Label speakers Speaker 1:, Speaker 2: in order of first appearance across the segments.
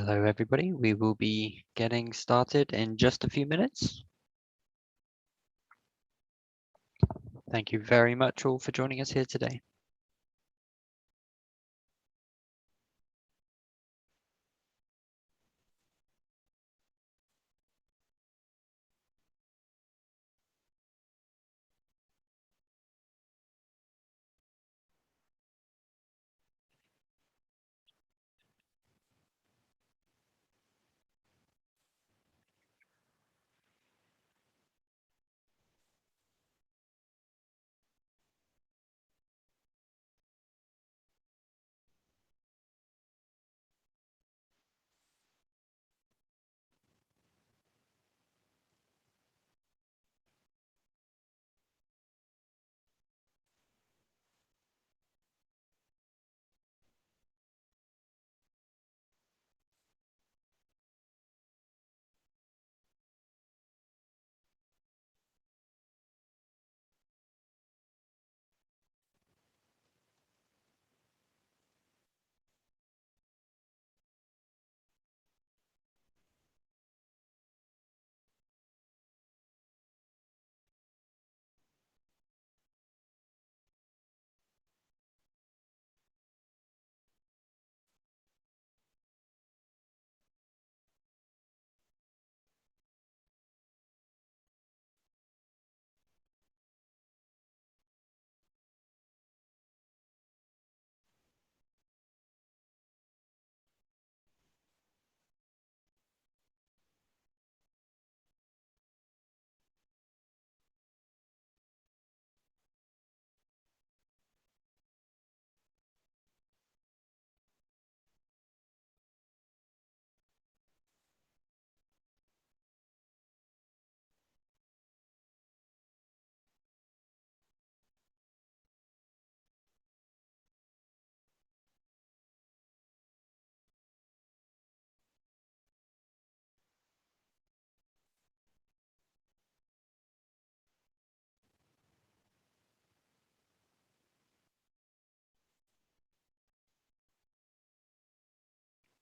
Speaker 1: Hello, everybody. We will be getting started in just a few minutes. Thank you very much all for joining us here today.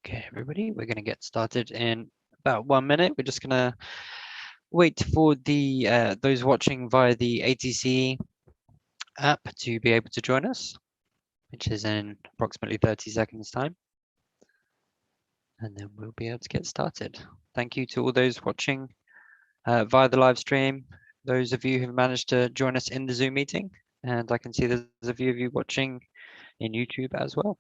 Speaker 1: Okay, everybody, we're going to get started in about 1 minute. We're just going to wait for the those watching via the ATCE app to be able to join us, which is in approximately 30 seconds time. And then we'll be able to get started. Thank you to all those watching via the live stream, those of you who've managed to join us in the Zoom meeting. And I can see there's a few of you watching in YouTube as well.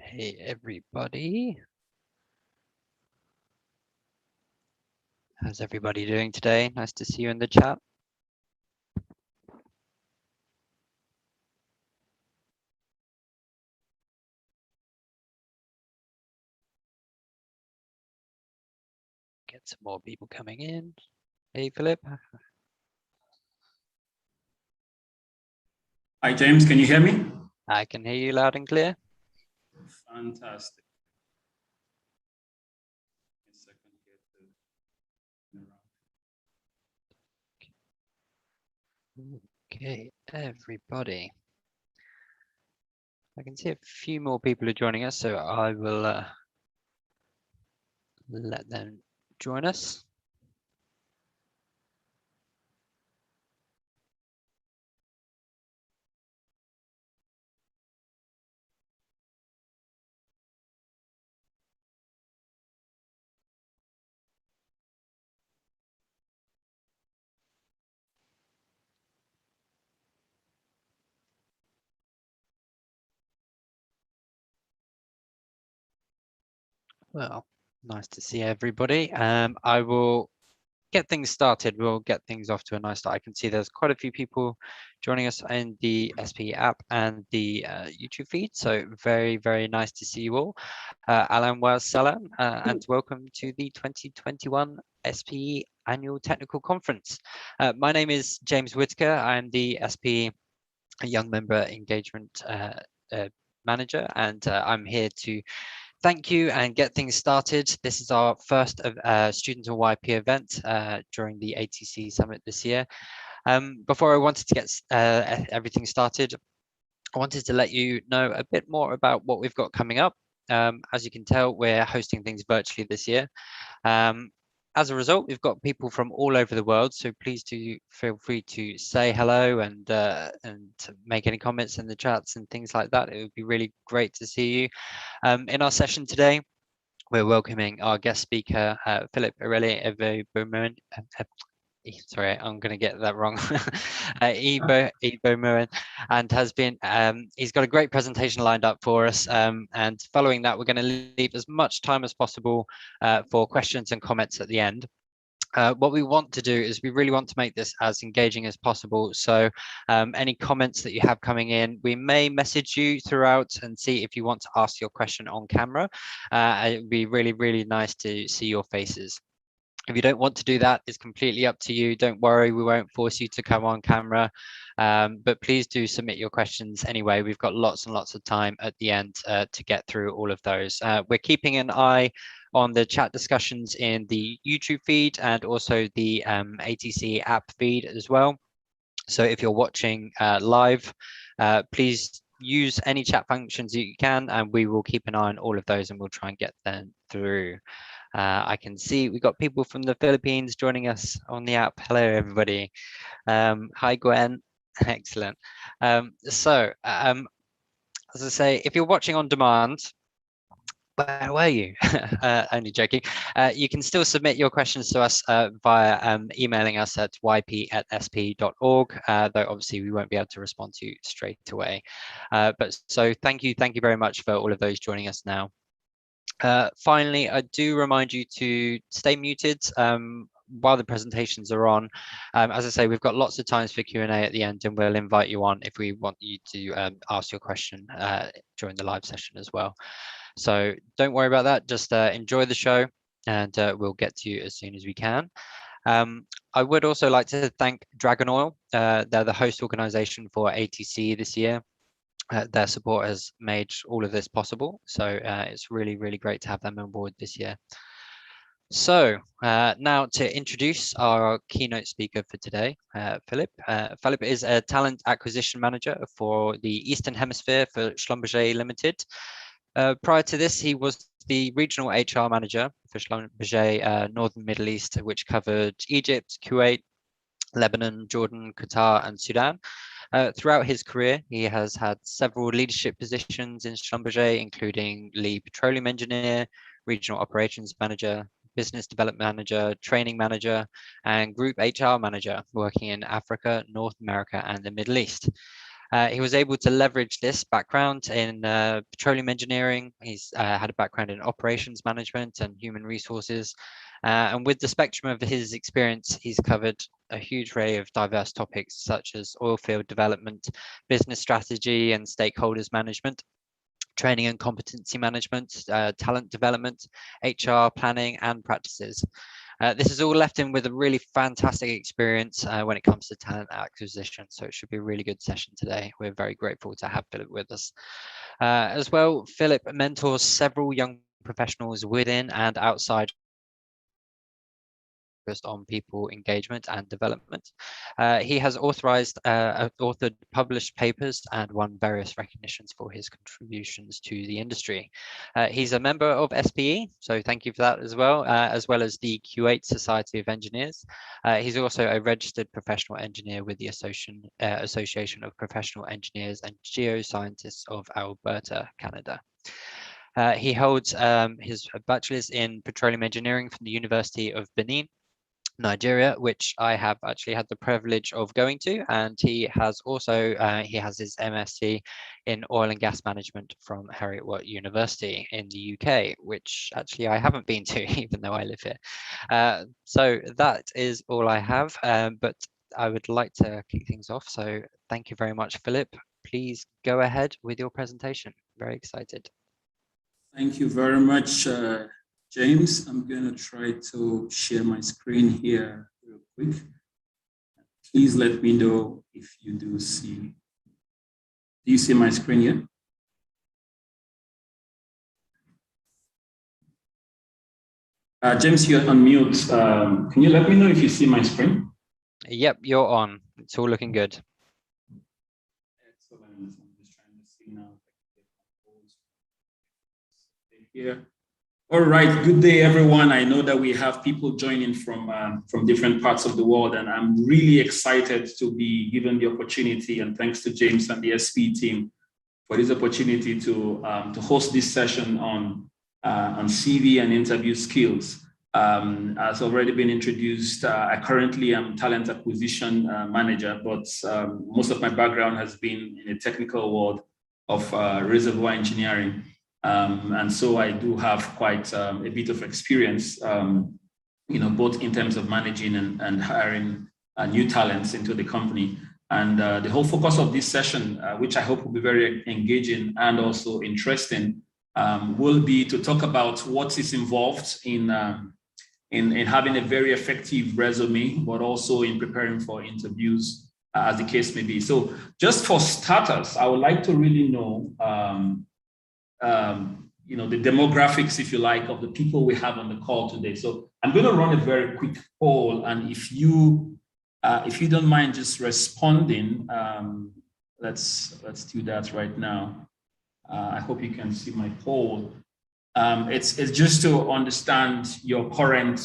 Speaker 1: Hey, everybody. How's everybody doing today? Nice to see you in the chat. Get some more people coming in. Hey, Philip.
Speaker 2: Hi, James. Can you hear me?
Speaker 1: I can hear you loud and clear.
Speaker 2: Fantastic.
Speaker 1: Okay, everybody. I can see a few more people are joining us, so I will let them join us. Well, nice to see everybody. I will get things started. We'll get things off to a nice start. I can see there's quite a few people joining us in the SP app and the YouTube feed. So very, very nice to see you all. Alan wa salam and welcome to the 2021 SPE Annual Technical Conference. My name is James Whitaker. I'm the SP Young Member Engagement Manager, and I'm here to thank you and get things started. This is our first student and YP event during the ATCE Summit this year. Before I wanted to get everything started, I wanted to let you know a bit more about what we've got coming up. As you can tell, we're hosting things virtually this year. As a result, we've got people from all over the world, so please do feel free to say hello and make any comments in the chats and things like that. It would be really great to see you. In our session today, we're welcoming our guest speaker, Philip Areli. Sorry, I'm going to get that wrong. Ibo Murin, and has been. He's got a great presentation lined up for us. And following that, we're going to leave as much time as possible for questions and comments at the end. What we want to do is we really want to make this as engaging as possible. So any comments that you have coming in, we may message you throughout and see if you want to ask your question on camera. It would be really, really nice to see your faces. If you don't want to do that, it's completely up to you. Don't worry, we won't force you to come on camera, but please do submit your questions anyway. We've got lots and lots of time at the end to get through all of those. We're keeping an eye on the chat discussions in the YouTube feed and also the ATCE app feed as well. So if you're watching live, please use any chat functions that you can, and we will keep an eye on all of those and we'll try and get them through. I can see we've got people from the Philippines joining us on the app. Hello, everybody. Hi, Gwen. Excellent. As I say, if you're watching on demand, where were you? Only joking. You can still submit your questions to us via emailing us at yp@sp.org, though obviously we won't be able to respond to you straight away. But so thank you very much for all of those joining us now. Finally, I do remind you to stay muted while the presentations are on. As I say, we've got lots of times for Q&A at the end, and we'll invite you on if we want you to ask your question during the live session as well. So don't worry about that, just enjoy the show, and we'll get to you as soon as we can. I would also like to thank Dragon Oil. They're the host organization for ATCE this year. Their support has made all of this possible, so it's really, really great to have them on board this year. So now to introduce our keynote speaker for today, Philip. Philip is a talent acquisition manager for the Eastern Hemisphere for Schlumberger Limited. Prior to this, he was the regional HR manager for Schlumberger Northern Middle East, which covered Egypt, Kuwait, Lebanon, Jordan, Qatar, and Sudan. Throughout his career, he has had several leadership positions in Schlumberger, including lead petroleum engineer, regional operations manager, business development manager, training manager, and group HR manager, working in Africa, North America, and the Middle East. He was able to leverage this background in petroleum engineering. He's had a background in operations management and human resources. And with the spectrum of his experience, he's covered a huge array of diverse topics such as oil field development, business strategy and stakeholders management, training and competency management, talent development, HR planning and practices. This has all left him with a really fantastic experience when it comes to talent acquisition. So it should be a really good session today. We're very grateful to have Philip with us. As well, Philip mentors several young professionals within and outside on people engagement and development. He has authored published papers and won various recognitions for his contributions to the industry. He's a member of SPE, so thank you for that as well as the Kuwait Society of Engineers. He's also a registered professional engineer with the Association of Professional Engineers and Geoscientists of Alberta, Canada. He holds his bachelor's in petroleum engineering from the University of Benin, Nigeria, which I have actually had the privilege of going to, and he has also he has his MSc in oil and gas management from Heriot-Watt University in the UK, which actually I haven't been to even though I live here. So that is all I have, but I would like to kick things off. So thank you very much, Philip. Please go ahead with your presentation. Very excited.
Speaker 2: Thank you very much, James, I'm going to try to share my screen here real quick. Please let me know if you do see. Do you see my screen here? James, you're on mute. Can you let me know if you see my screen?
Speaker 1: Yep, you're on. It's all looking good.
Speaker 2: Excellent. I'm just trying to see now. Here. All right. Good day, everyone. I know that we have people joining from different parts of the world, and I'm really excited to be given the opportunity. And thanks to James and the SP team for this opportunity to host this session on CV and interview skills. As already been introduced, I currently am talent acquisition manager, but most of my background has been in the technical world of reservoir engineering. And so I do have quite a bit of experience, both in terms of managing and hiring new talents into the company. And the whole focus of this session, which I hope will be very engaging and also interesting, will be to talk about what is involved in having a very effective resume, but also in preparing for interviews, as the case may be. So just for starters, I would like to really know, the demographics, if you like, of the people we have on the call today. So I'm going to run a very quick poll, and if you don't mind just responding, let's do that right now. I hope you can see my poll. It's just to understand your current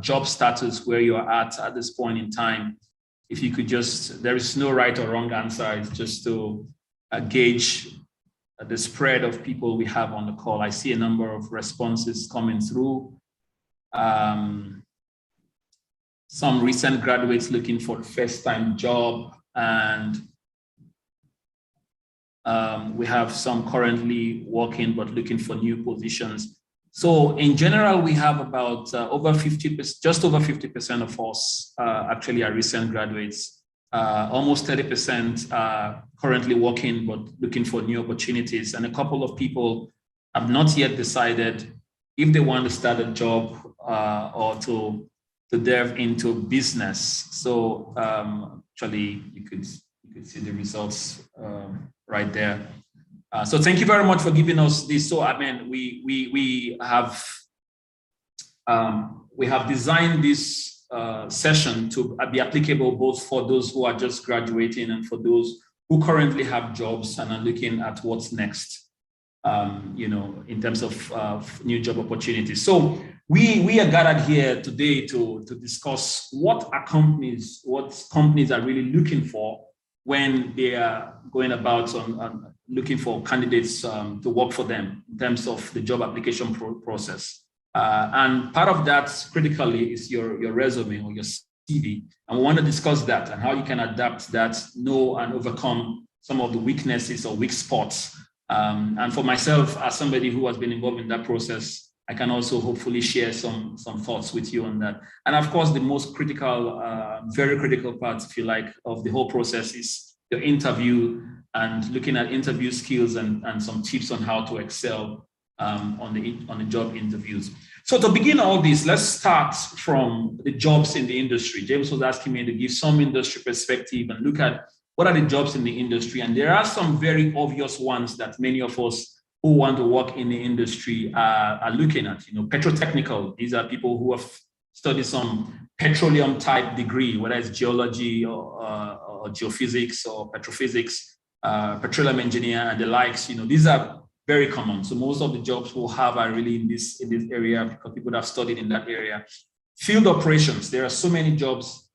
Speaker 2: job status, where you're at this point in time. If you could just, there is no right or wrong answer. It's just to gauge the spread of people we have on the call. I see a number of responses coming through. Some recent graduates looking for a first-time job, and we have some currently working but looking for new positions. So in general, we have about just over 50% of us actually are recent graduates. Almost 30% are currently working but looking for new opportunities. And a couple of people have not yet decided if they want to start a job or to delve into business. So actually, you could see the results right there. So thank you very much for giving us this. So I mean, we have designed this session to be applicable both for those who are just graduating and for those who currently have jobs and are looking at what's next, in terms of new job opportunities. So we are gathered here today to discuss what companies are really looking for when they are going about on looking for candidates to work for them in terms of the job application process. And part of that critically is your resume or your CV. And we want to discuss that and how you can adapt that, know and overcome some of the weaknesses or weak spots. And for myself, as somebody who has been involved in that process, I can also hopefully share some thoughts with you on that. And of course, the most critical, very critical part, if you like, of the whole process is your interview and looking at interview skills and some tips on how to excel on the job interviews. So to begin all this, let's start from the jobs in the industry. James was asking me to give some industry perspective and look at what are the jobs in the industry. And there are some very obvious ones that many of us who want to work in the industry are looking at. Petrotechnical, these are people who have studied some petroleum type degree, whether it's geology or geophysics or petrophysics, petroleum engineer and the likes. These are very common. So most of the jobs we'll have are really in this area because people have studied in that area. Field operations, there are so many jobs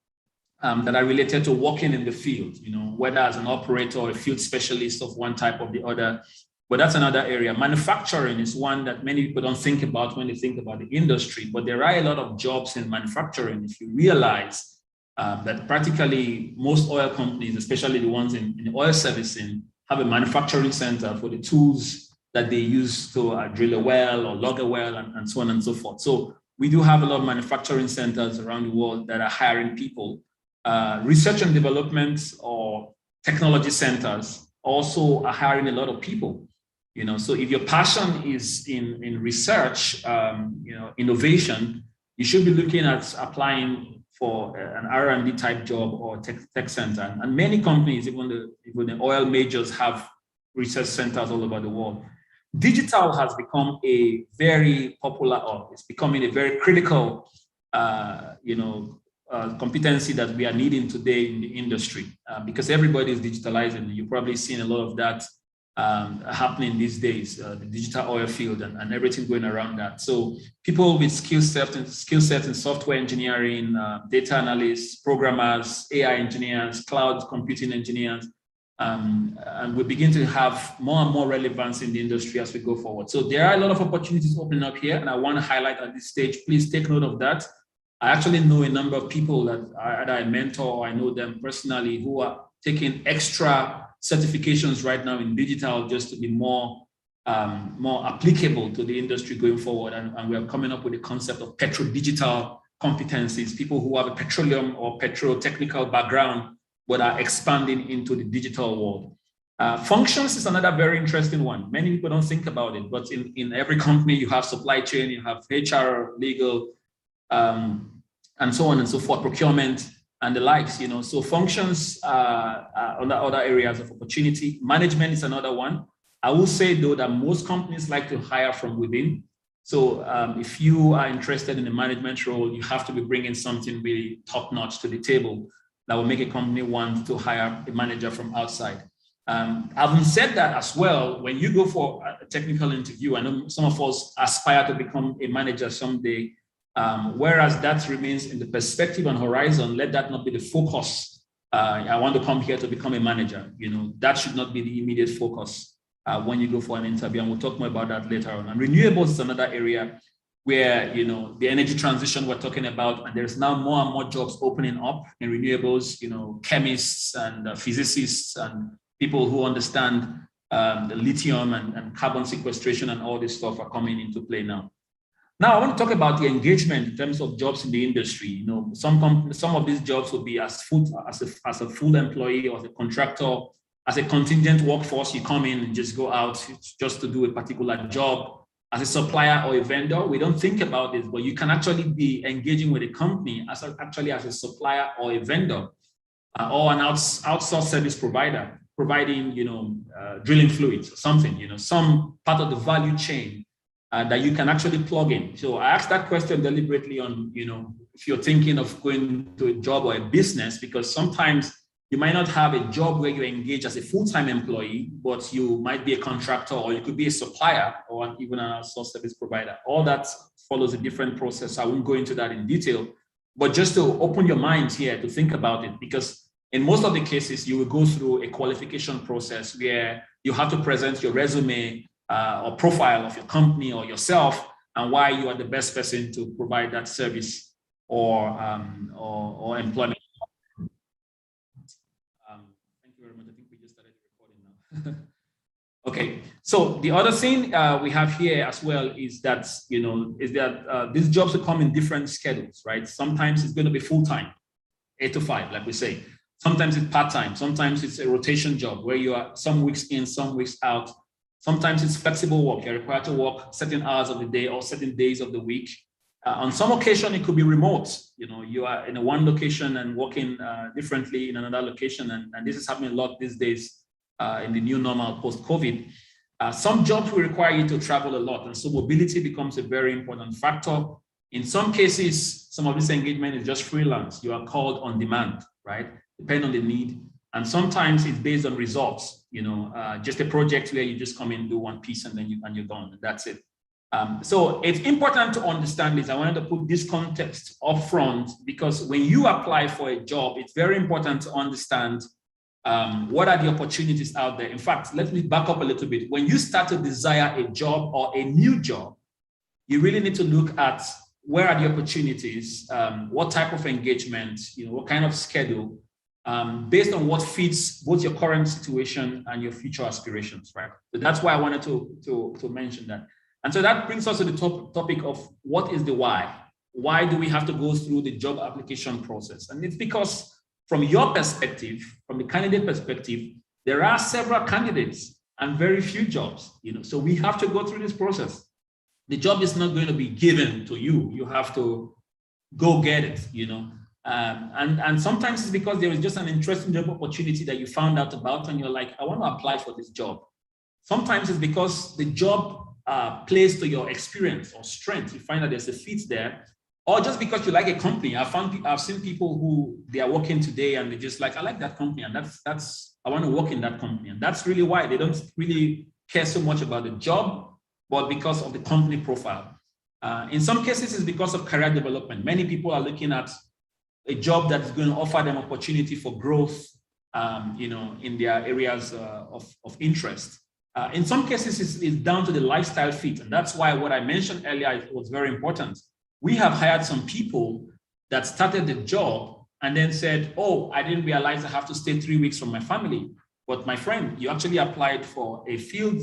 Speaker 2: that are related to working in the field, whether as an operator or a field specialist of one type or the other. But that's another area. Manufacturing is one that many people don't think about when they think about the industry, but there are a lot of jobs in manufacturing. If you realize that practically most oil companies, especially the ones in oil servicing, have a manufacturing center for the tools that they use to drill a well or log a well and so on and so forth. So we do have a lot of manufacturing centers around the world that are hiring people. Research and development or technology centers also are hiring a lot of people. So if your passion is in research, innovation, you should be looking at applying for an R&D type job or tech center. And many companies, even the oil majors, have research centers all over the world. Digital has become a very popular, or it's becoming a very critical, competency that we are needing today in the industry, because everybody is digitalizing. You've probably seen a lot of that happening these days, the digital oil field and everything going around that. So people with skill sets in software engineering, data analysts, programmers, AI engineers, cloud computing engineers, and we begin to have more and more relevance in the industry as we go forward. So there are a lot of opportunities opening up here, and I want to highlight at this stage, please take note of that. I actually know a number of people that either I mentor or I know them personally who are taking extra certifications right now in digital just to be more applicable to the industry going forward. And we are coming up with the concept of petro-digital competencies, people who have a petroleum or petro-technical background but are expanding into the digital world. Functions is another very interesting one. Many people don't think about it, but in every company you have supply chain, you have HR, legal, and so on and so forth, procurement and the likes, So functions are other areas of opportunity. Management is another one. I will say though that most companies like to hire from within. So if you are interested in a management role, you have to be bringing something really top-notch to the table that will make a company want to hire a manager from outside. Having said that as well, when you go for a technical interview, I know some of us aspire to become a manager someday, whereas that remains in the perspective and horizon. Let that not be the focus. I want to come here to become a manager. That should not be the immediate focus when you go for an interview, and we'll talk more about that later on. And renewables is another area where, the energy transition we're talking about, and there's now more and more jobs opening up in renewables, chemists and physicists and people who understand the lithium and carbon sequestration and all this stuff are coming into play now. Now, I want to talk about the engagement in terms of jobs in the industry. Some of these jobs will be as a full employee or as a contractor, as a contingent workforce. You come in and just go out just to do a particular job. As a supplier or a vendor, we don't think about this, but you can actually be engaging with a company as a supplier or a vendor, or an outsourced service provider, providing drilling fluids or something, some part of the value chain that you can actually plug in. So I asked that question deliberately on, if you're thinking of going to a job or a business, because sometimes you might not have a job where you engage as a full-time employee, but you might be a contractor, or you could be a supplier, or even an outsourced service provider. All that follows a different process. I won't go into that in detail, but just to open your mind here to think about it, because in most of the cases, you will go through a qualification process where you have to present your resume or profile of your company or yourself and why you are the best person to provide that service or employment. Thank you very much. I think we just started recording now. Okay, so the other thing we have here as well is that these jobs will come in different schedules, right? Sometimes it's going to be full-time, 8 to 5, like we say. Sometimes it's part-time. Sometimes it's a rotation job where you are some weeks in, some weeks out. Sometimes it's flexible work. You're required to work certain hours of the day or certain days of the week. On some occasion, it could be remote. You are in one location and working differently in another location. And this is happening a lot these days in the new normal post-COVID. Some jobs will require you to travel a lot. And so mobility becomes a very important factor. In some cases, some of this engagement is just freelance. You are called on demand, right? Depending on the need. And sometimes it's based on results, just a project where you just come in, do one piece, and then you're done. And that's it. So it's important to understand this. I wanted to put this context up front, because when you apply for a job, it's very important to understand what are the opportunities out there. In fact, let me back up a little bit. When you start to desire a job or a new job, you really need to look at where are the opportunities, what type of engagement, what kind of schedule, based on what fits both your current situation and your future aspirations, right? So that's why I wanted to mention that. And so that brings us to the topic of what is the why? Why do we have to go through the job application process? And it's because from your perspective, from the candidate perspective, there are several candidates and very few jobs, So we have to go through this process. The job is not going to be given to you. You have to go get it, And sometimes it's because there is just an interesting job opportunity that you found out about and you're like, I want to apply for this job. Sometimes it's because the job plays to your experience or strength. You find that there's a fit there, or just because you like a company. I've seen people who they are working today and they're just like, I like that company, and I want to work in that company. And that's really why they don't really care so much about the job, but because of the company profile. In some cases, it's because of career development. Many people are looking at a job that is going to offer them opportunity for growth, in their areas of interest. In some cases, it's down to the lifestyle fit. And that's why what I mentioned earlier was very important. We have hired some people that started the job and then said, oh, I didn't realize I have to stay 3 weeks from my family. But my friend, you actually applied for a field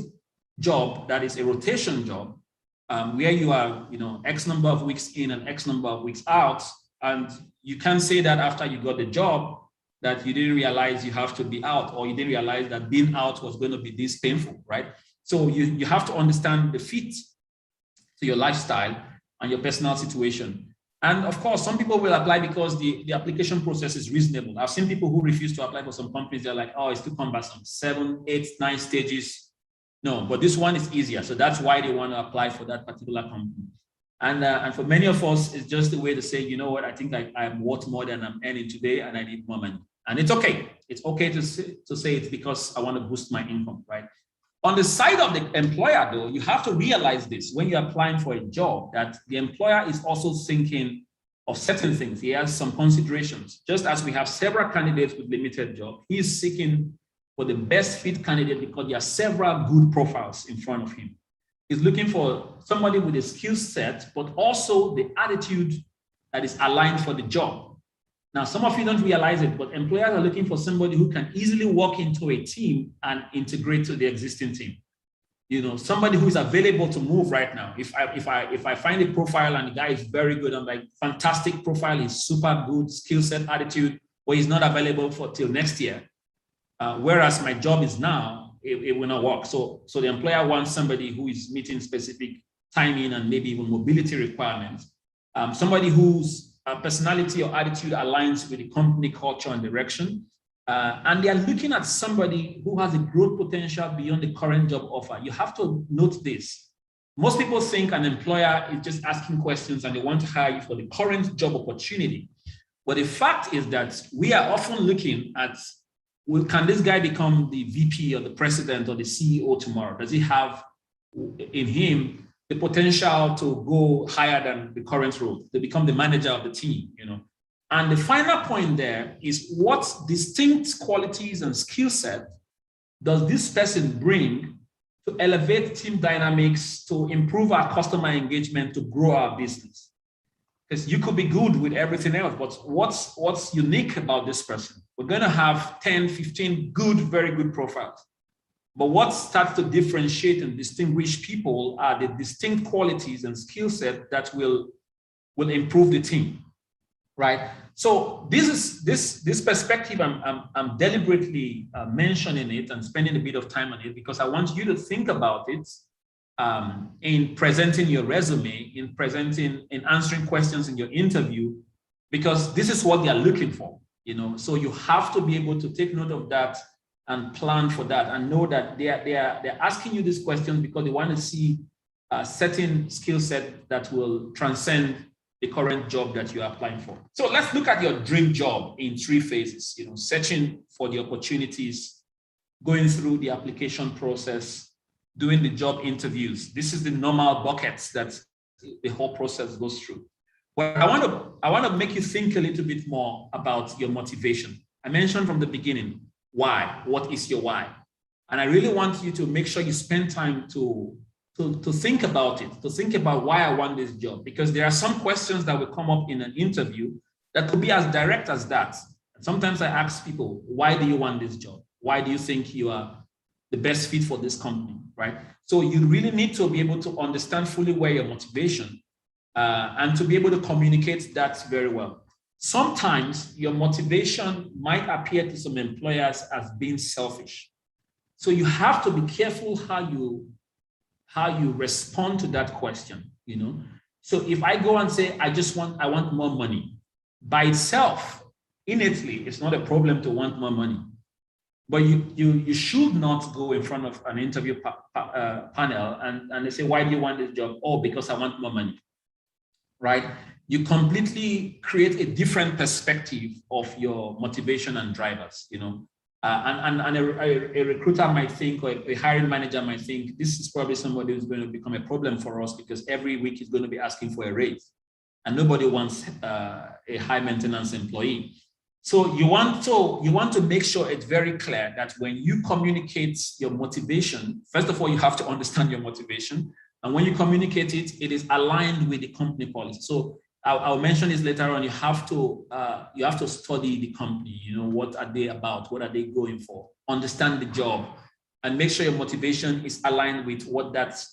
Speaker 2: job that is a rotation job, where you are, X number of weeks in and X number of weeks out. And you can't say that after you got the job that you didn't realize you have to be out, or you didn't realize that being out was going to be this painful, right? So you have to understand the fit to your lifestyle and your personal situation. And of course, some people will apply because the application process is reasonable. I've seen people who refuse to apply for some companies. They're like, oh, it's too cumbersome, 7, 8, 9 stages. No, but this one is easier. So that's why they want to apply for that particular company. And for many of us, it's just a way to say, you know what, I think I'm worth more than I'm earning today and I need more money. And it's okay. It's okay to say it's because I want to boost my income, right? On the side of the employer, though, you have to realize this when you're applying for a job, that the employer is also thinking of certain things. He has some considerations. Just as we have several candidates with limited job, he's seeking for the best fit candidate because there are several good profiles in front of him. He's looking for somebody with a skill set, but also the attitude that is aligned for the job. Now, some of you don't realize it, but employers are looking for somebody who can easily walk into a team and integrate to the existing team. Somebody who is available to move right now. If I find a profile and the guy is very good, I'm like, fantastic profile, he's super good, skill set, attitude, but he's not available till next year. Whereas my job is now, it will not work. So the employer wants somebody who is meeting specific timing and maybe even mobility requirements. Somebody whose personality or attitude aligns with the company culture and direction. And they are looking at somebody who has a growth potential beyond the current job offer. You have to note this. Most people think an employer is just asking questions and they want to hire you for the current job opportunity. But the fact is that we are often looking at, well, can this guy become the VP or the president or the CEO tomorrow? Does he have in him the potential to go higher than the current role, to become the manager of the team, And the final point there is, what distinct qualities and skill set does this person bring to elevate team dynamics, to improve our customer engagement, to grow our business? Because you could be good with everything else, but what's unique about this person? We're going to have 10, 15 good, very good profiles. But what starts to differentiate and distinguish people are the distinct qualities and skill set that will improve the team, right? So this perspective, I'm deliberately mentioning it and spending a bit of time on it because I want you to think about it in presenting your resume, in answering questions in your interview, because this is what they are looking for, So you have to be able to take note of that and plan for that, and know that they're asking you these questions because they want to see a certain skill set that will transcend the current job that you're applying for. So let's look at your dream job in 3 phases, searching for the opportunities, going through the application process, doing the job interviews. This is the normal buckets that the whole process goes through. But I want to make you think a little bit more about your motivation. I mentioned from the beginning, why? What is your why? And I really want you to make sure you spend time to think about it, to think about why I want this job, because there are some questions that will come up in an interview that could be as direct as that. And sometimes I ask people, why do you want this job? Why do you think you are the best fit for this company, right? So you really need to be able to understand fully where your motivation and to be able to communicate that very well. Sometimes your motivation might appear to some employers as being selfish. So you have to be careful how you respond to that question, you know. So if I go and say, I want more money, by itself, innately, it's not a problem to want more money. But you should not go in front of an interview panel and they say, why do you want this job? Oh, because I want more money, right? You completely create a different perspective of your motivation and drivers, you know. And a recruiter might think, or a hiring manager might think, this is probably somebody who's going to become a problem for us because every week he's going to be asking for a raise. And nobody wants a high maintenance employee. So you want to make sure it's very clear that when you communicate your motivation, first of all, you have to understand your motivation. And when you communicate it, it is aligned with the company policy. So I'll mention this later on. You have to study the company. You know, what are they about? What are they going for? Understand the job and make sure your motivation is aligned with what that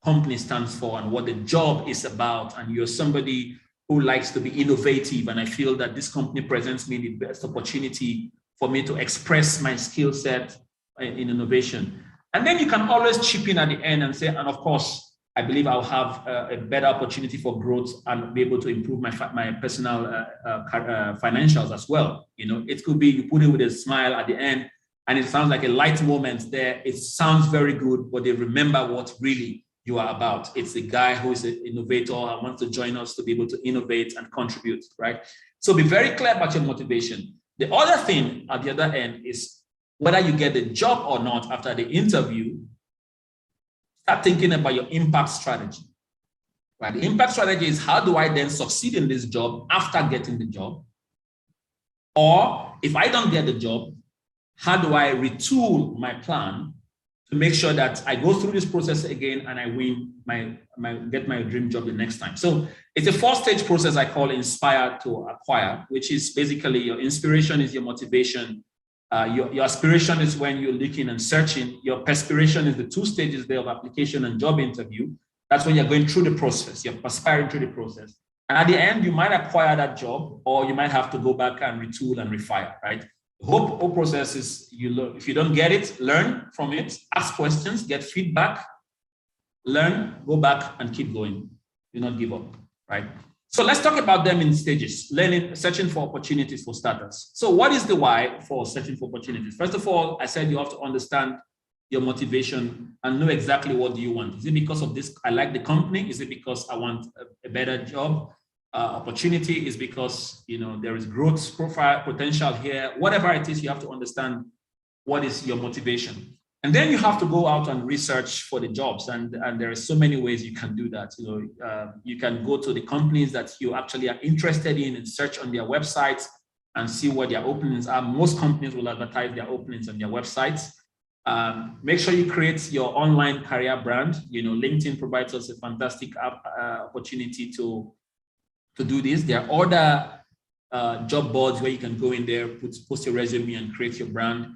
Speaker 2: company stands for and what the job is about. And you're somebody who likes to be innovative. And I feel that this company presents me the best opportunity for me to express my skill set in innovation. And then you can always chip in at the end and say, and of course, I believe I'll have a better opportunity for growth and be able to improve my personal financials as well. You know, it could be you put it with a smile at the end and it sounds like a light moment there. It sounds very good, but they remember what really you are about. It's a guy who is an innovator and wants to join us to be able to innovate and contribute, right? So be very clear about your motivation. The other thing at the other end is whether you get the job or not after the interview. Start thinking about your impact strategy, right? The impact strategy is how do I then succeed in this job after getting the job? Or if I don't get the job, how do I retool my plan to make sure that I go through this process again and I win get my dream job the next time? So it's a 4-stage process I call inspire to acquire, which is basically your inspiration is your motivation. Your aspiration is when you're looking and searching. Your perspiration is the 2 stages there of application and job interview. That's when you're going through the process. You're perspiring through the process. And at the end, you might acquire that job, or you might have to go back and retool and refire, right? The whole process is you learn. If you don't get it, learn from it, ask questions, get feedback, learn, go back and keep going. Do not give up, right? So let's talk about them in stages. Learning, searching for opportunities for starters. So what is the why for searching for opportunities? First of all, I said you have to understand your motivation and know exactly what do you want. Is it because of this, I like the company? Is it because I want a better job? Opportunity is because, you know, there is growth profile potential here. Whatever it is, you have to understand what is your motivation. And then you have to go out and research for the jobs. And there are so many ways you can do that. You know, you can go to the companies that you actually are interested in and search on their websites and see what their openings are. Most companies will advertise their openings on their websites. Make sure you create your online career brand. You know, LinkedIn provides us a fantastic opportunity to do this. There are other job boards where you can go in there, post your resume and create your brand.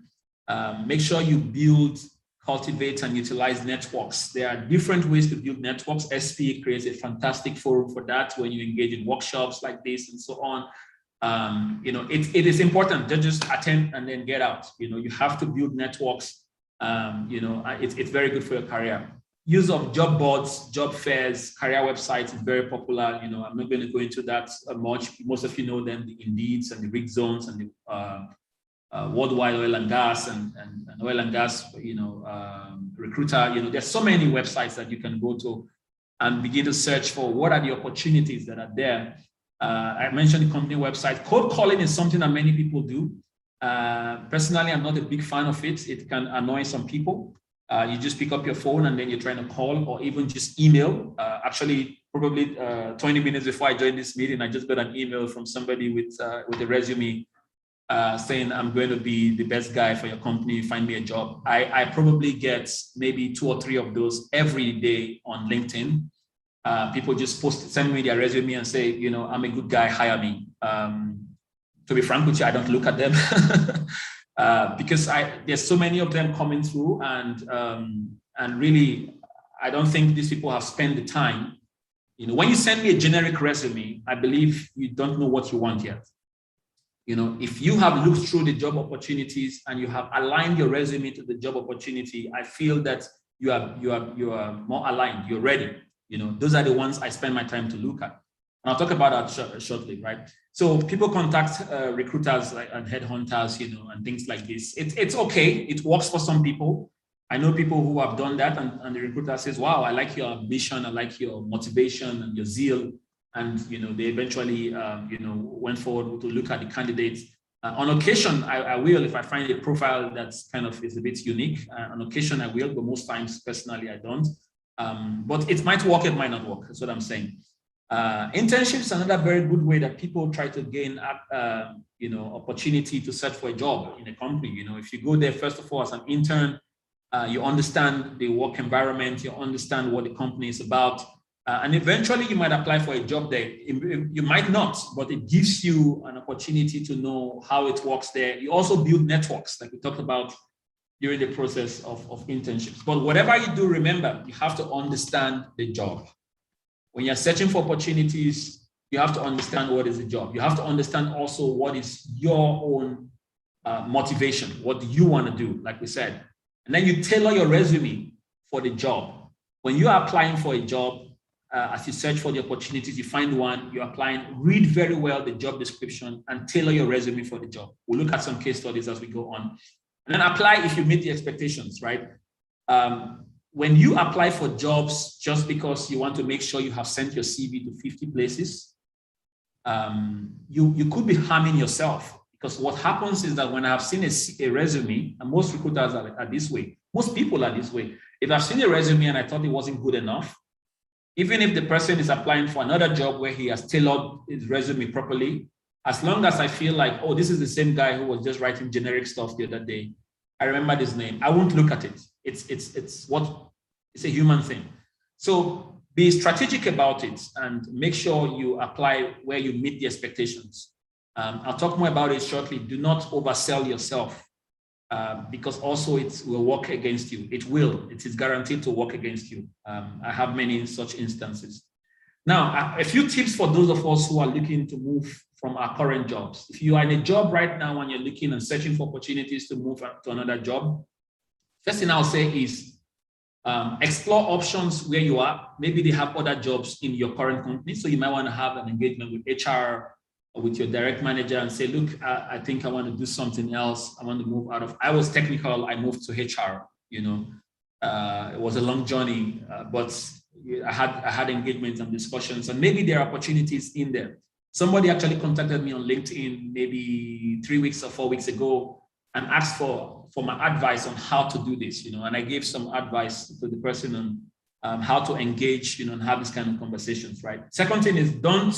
Speaker 2: Make sure you build, cultivate, and utilize networks. There are different ways to build networks. SP creates a fantastic forum for that when you engage in workshops like this and so on. You know, it is important to just attend and then get out. You know, you have to build networks. You know, it's very good for your career. Use of job boards, job fairs, career websites is very popular. You know, I'm not going to go into that much. Most of you know them, the Indeeds and the Rig Zones and the Worldwide Oil and Gas and Oil and Gas, you know, Recruiter. You know, there's so many websites that you can go to and begin to search for what are the opportunities that are there. I mentioned the company website. Cold calling is something that many people do. Personally, I'm not a big fan of it. It can annoy some people. You just pick up your phone and then you're trying to call or even just email. Actually, probably 20 minutes before I joined this meeting, I just got an email from somebody with a resume saying, I'm going to be the best guy for your company, find me a job. I probably get maybe 2 or 3 of those every day on LinkedIn. People just send me their resume and say, you know, I'm a good guy, hire me. To be frank with you, I don't look at them. Because there's so many of them coming through and really, I don't think these people have spent the time. You know, when you send me a generic resume, I believe you don't know what you want yet. If you have looked through the job opportunities and you have aligned your resume to the job opportunity, I feel that you are more aligned, you're ready. Those are the ones I spend my time to look at. And I'll talk about that shortly, right? So people contact recruiters and headhunters, and things like this. It's okay. It works for some people. I know people who have done that, and the recruiter says, wow, I like your ambition, I like your motivation and your zeal. And, they eventually, went forward to look at the candidates. On occasion, I will, if I find a profile that's kind of is a bit unique. On occasion, I will, but most times, personally, I don't. But it might work, it might not work. That's what I'm saying. Internships are another very good way that people try to gain, opportunity to search for a job in a company. If you go there, first of all, as an intern, you understand the work environment, you understand what the company is about, and eventually you might apply for a job there. You might not, but it gives you an opportunity to know how it works there. You also build networks, like we talked about during the process of internships. But whatever you do, remember, you have to understand the job. When you're searching for opportunities, you have to understand what is the job. You have to understand also what is your own motivation. What do you want to do, like we said? And then you tailor your resume for the job. When you are applying for a job, as you search for the opportunities, you find one, you're applying, read very well the job description and tailor your resume for the job. We'll look at some case studies as we go on. And then apply if you meet the expectations, right? When you apply for jobs just because you want to make sure you have sent your CV to 50 places, you could be harming yourself. Because what happens is that when I've seen a resume, and most recruiters are this way, most people are this way. If I've seen a resume and I thought it wasn't good enough, even if the person is applying for another job where he has tailored his resume properly, as long as I feel like, oh, this is the same guy who was just writing generic stuff the other day, I remember this name, I won't look at it. It's a human thing. So be strategic about it and make sure you apply where you meet the expectations. I'll talk more about it shortly. Do not oversell yourself because also it will work against you. It will. It is guaranteed to work against you. I have many such instances. Now, a few tips for those of us who are looking to move from our current jobs. If you are in a job right now and you're looking and searching for opportunities to move to another job, first thing I'll say is explore options where you are. Maybe they have other jobs in your current company. So you might want to have an engagement with HR or with your direct manager and say, look, I think I want to do something else. I want to move out of, I was technical, I moved to HR, it was a long journey, but I had engagements and discussions, and maybe there are opportunities in there. Somebody actually contacted me on LinkedIn maybe 3 weeks or 4 weeks ago and asked for my advice on how to do this, and I gave some advice to the person on how to engage, and have this kind of conversations, right? Second thing is don't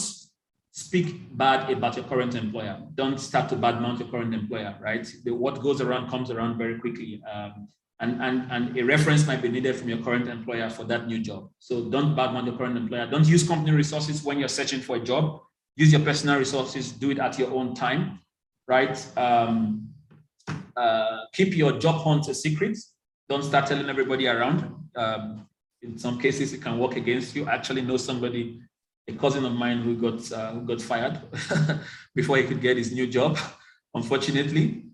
Speaker 2: speak bad about your current employer. Don't start to badmouth your current employer, right? What goes around comes around very quickly. And a reference might be needed from your current employer for that new job. So don't badmouth your current employer. Don't use company resources when you're searching for a job. Use your personal resources. Do it at your own time, right? Keep your job hunt a secret. Don't start telling everybody around. In some cases, it can work against you. I actually know somebody, a cousin of mine who got fired before he could get his new job, unfortunately,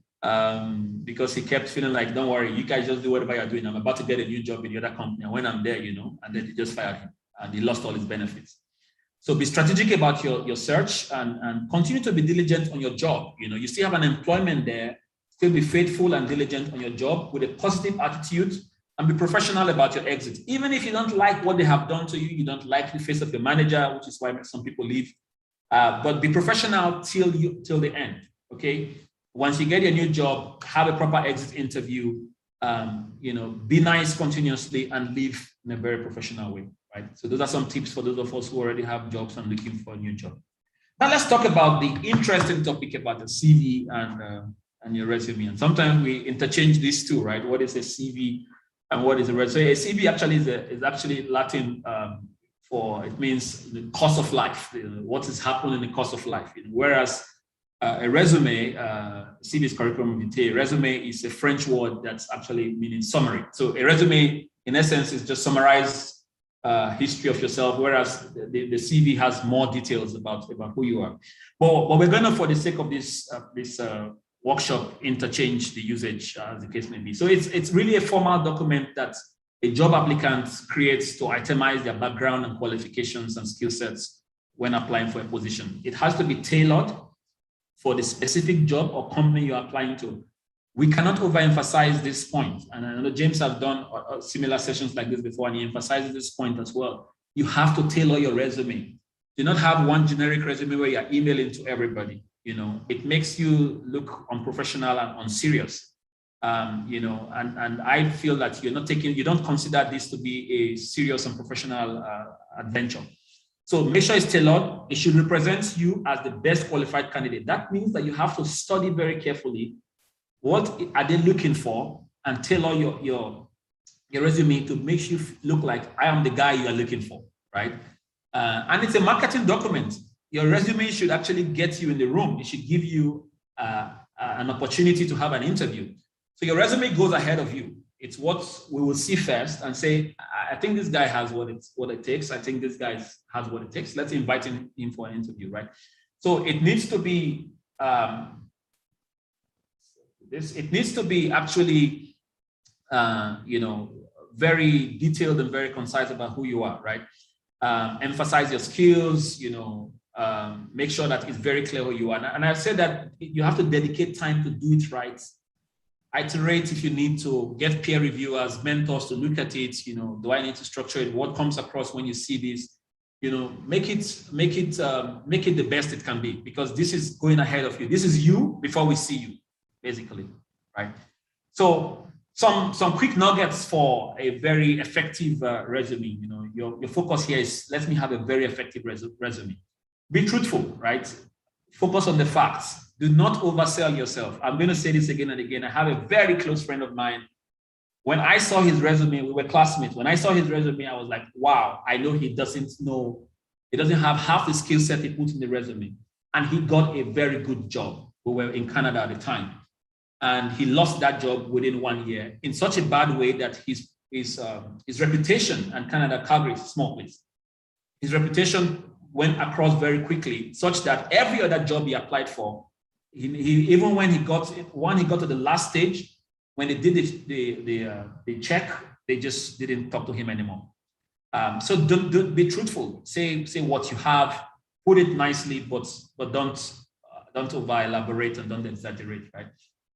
Speaker 2: because he kept feeling like, don't worry, you guys just do whatever you're doing. I'm about to get a new job in the other company. And when I'm there, and then they just fired him and he lost all his benefits. So be strategic about your search and continue to be diligent on your job. You still have an employment there, still be faithful and diligent on your job with a positive attitude and be professional about your exit. Even if you don't like what they have done to you, you don't like the face of your manager, which is why some people leave, but be professional till the end, okay? Once you get your new job, have a proper exit interview, be nice continuously and leave in a very professional way, right? So those are some tips for those of us who already have jobs and looking for a new job. Now let's talk about the interesting topic about the CV and your resume. And sometimes we interchange these two, right? What is a CV and what is a resume? So a CV actually is actually Latin for, it means the course of life, what is happening in the course of life. Whereas a resume, CV is curriculum vitae. Resume is a French word that's actually meaning summary. So a resume, in essence, is just summarize history of yourself, whereas the CV has more details about who you are. But we're going to, for the sake of this workshop, interchange the usage as the case may be. So it's really a formal document that a job applicant creates to itemize their background and qualifications and skill sets when applying for a position. It has to be tailored for the specific job or company you're applying to. We cannot overemphasize this point. And I know James has done similar sessions like this before, and he emphasizes this point as well. You have to tailor your resume. Do not have one generic resume where you're emailing to everybody. It makes you look unprofessional and unserious. And I feel that you don't consider this to be a serious and professional adventure. So make sure it's tailored. It should represent you as the best qualified candidate. That means that you have to study very carefully what are they looking for and tailor your resume to make you look like I am the guy you are looking for, right? And it's a marketing document. Your resume should actually get you in the room. It should give you an opportunity to have an interview. So your resume goes ahead of you. It's what we will see first and say, I think this guy has what it takes. I think this guy has what it takes. Let's invite him in for an interview, right? So it needs to be actually, very detailed and very concise about who you are, right? Emphasize your skills, make sure that it's very clear who you are. And I said that you have to dedicate time to do it right. Iterate if you need to, get peer reviewers, mentors to look at it. Do I need to structure it? What comes across when you see this? Make it the best it can be, because this is going ahead of you. This is you before we see you, basically, right? So some quick nuggets for a very effective resume. Your focus here is, let me have a very effective resume. Be truthful, right? Focus on the facts. Do not oversell yourself. I'm going to say this again and again. I have a very close friend of mine. When I saw his resume, we were classmates. When I saw his resume, I was like, wow, I know he doesn't have half the skill set he put in the resume. And he got a very good job. We were in Canada at the time. And he lost that job within 1 year in such a bad way that his reputation, and Canada, Calgary is a small place, his reputation went across very quickly, such that every other job he applied for, he even when he got to the last stage, when they did the check, they just didn't talk to him anymore. So don't be truthful. Say what you have, put it nicely, but don't over elaborate and don't exaggerate, right?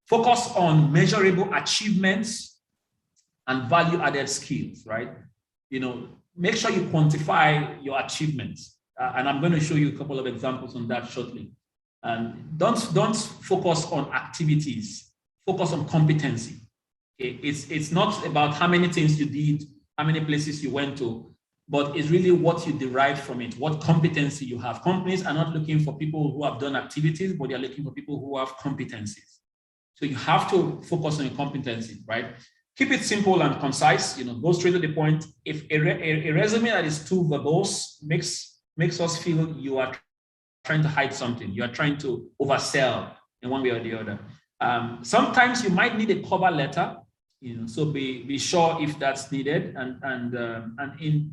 Speaker 2: Focus on measurable achievements and value-added skills, right? Make sure you quantify your achievements. And I'm going to show you a couple of examples on that shortly. And don't focus on activities. Focus on competency. Okay? It's not about how many things you did, how many places you went to, but it's really what you derive from it, what competency you have. Companies are not looking for people who have done activities, but they're looking for people who have competencies. So you have to focus on your competency, right? Keep it simple and concise. Go straight to the point. If a resume that is too verbose makes us feel you are trying to hide something, you are trying to oversell in one way or the other. Sometimes you might need a cover letter, so be sure if that's needed. And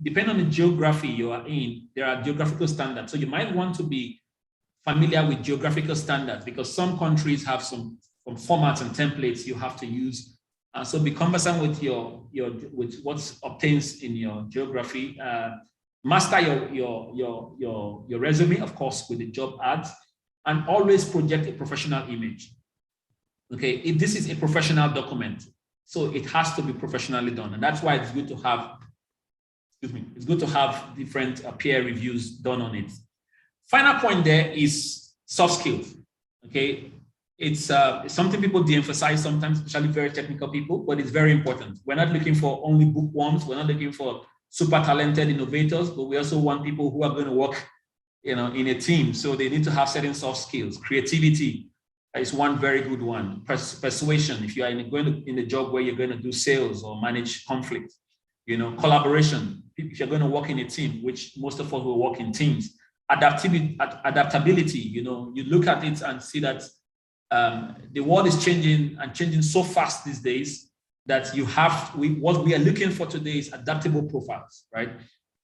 Speaker 2: depending on the geography you are in, there are geographical standards. So you might want to be familiar with geographical standards, because some countries have some formats and templates you have to use. So be conversant with what obtains in your geography. Master your resume, of course, with the job ads, and always project a professional image. Okay, if this is a professional document, so it has to be professionally done, and that's why it's good to have, it's good to have different peer reviews done on it. Final point there is soft skills. Okay, it's something people de-emphasize sometimes, especially very technical people, but it's very important. We're not looking for only bookworms. We're not looking for super talented innovators, but we also want people who are going to work, in a team. So they need to have certain soft skills. Creativity is one very good one. Persuasion, if you are in a job where you're going to do sales or manage conflict. Collaboration, if you're going to work in a team, which most of us will work in teams. Adaptability, you look at it and see that the world is changing so fast these days that what we are looking for today is adaptable profiles, right?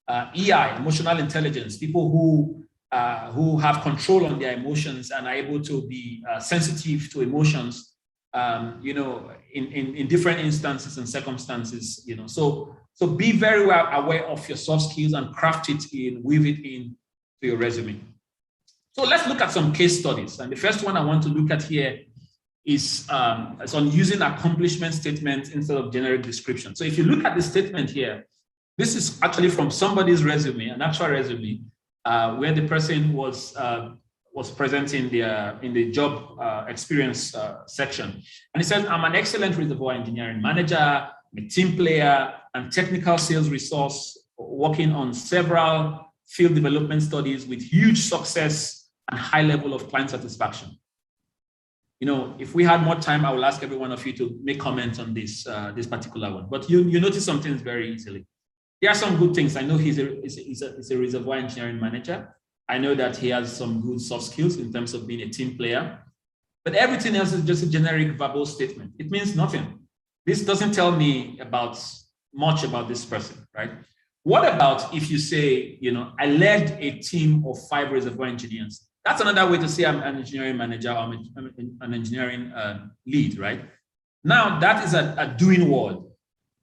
Speaker 2: EI, emotional intelligence, people who have control on their emotions and are able to be sensitive to emotions, in different instances and circumstances, So be very well aware of your soft skills and craft it in, weave it in to your resume. So let's look at some case studies. And the first one I want to look at here is on using accomplishment statements instead of generic description. So if you look at the statement here, this is actually from somebody's resume, an actual resume, where the person was presenting in the job experience section. And it says, I'm an excellent reservoir engineering manager, I'm a team player, and technical sales resource, working on several field development studies with huge success and high level of client satisfaction. If we had more time, I will ask every one of you to make comments on this particular one. But you notice some things very easily. There are some good things. I know he's a reservoir engineering manager. I know that he has some good soft skills in terms of being a team player. But everything else is just a generic verbal statement. It means nothing. This doesn't tell me much about this person, right? What about if you say, I led a team of 5 reservoir engineers? That's another way to say I'm an engineering manager, or I'm an engineering lead, right? Now, that is a doing word.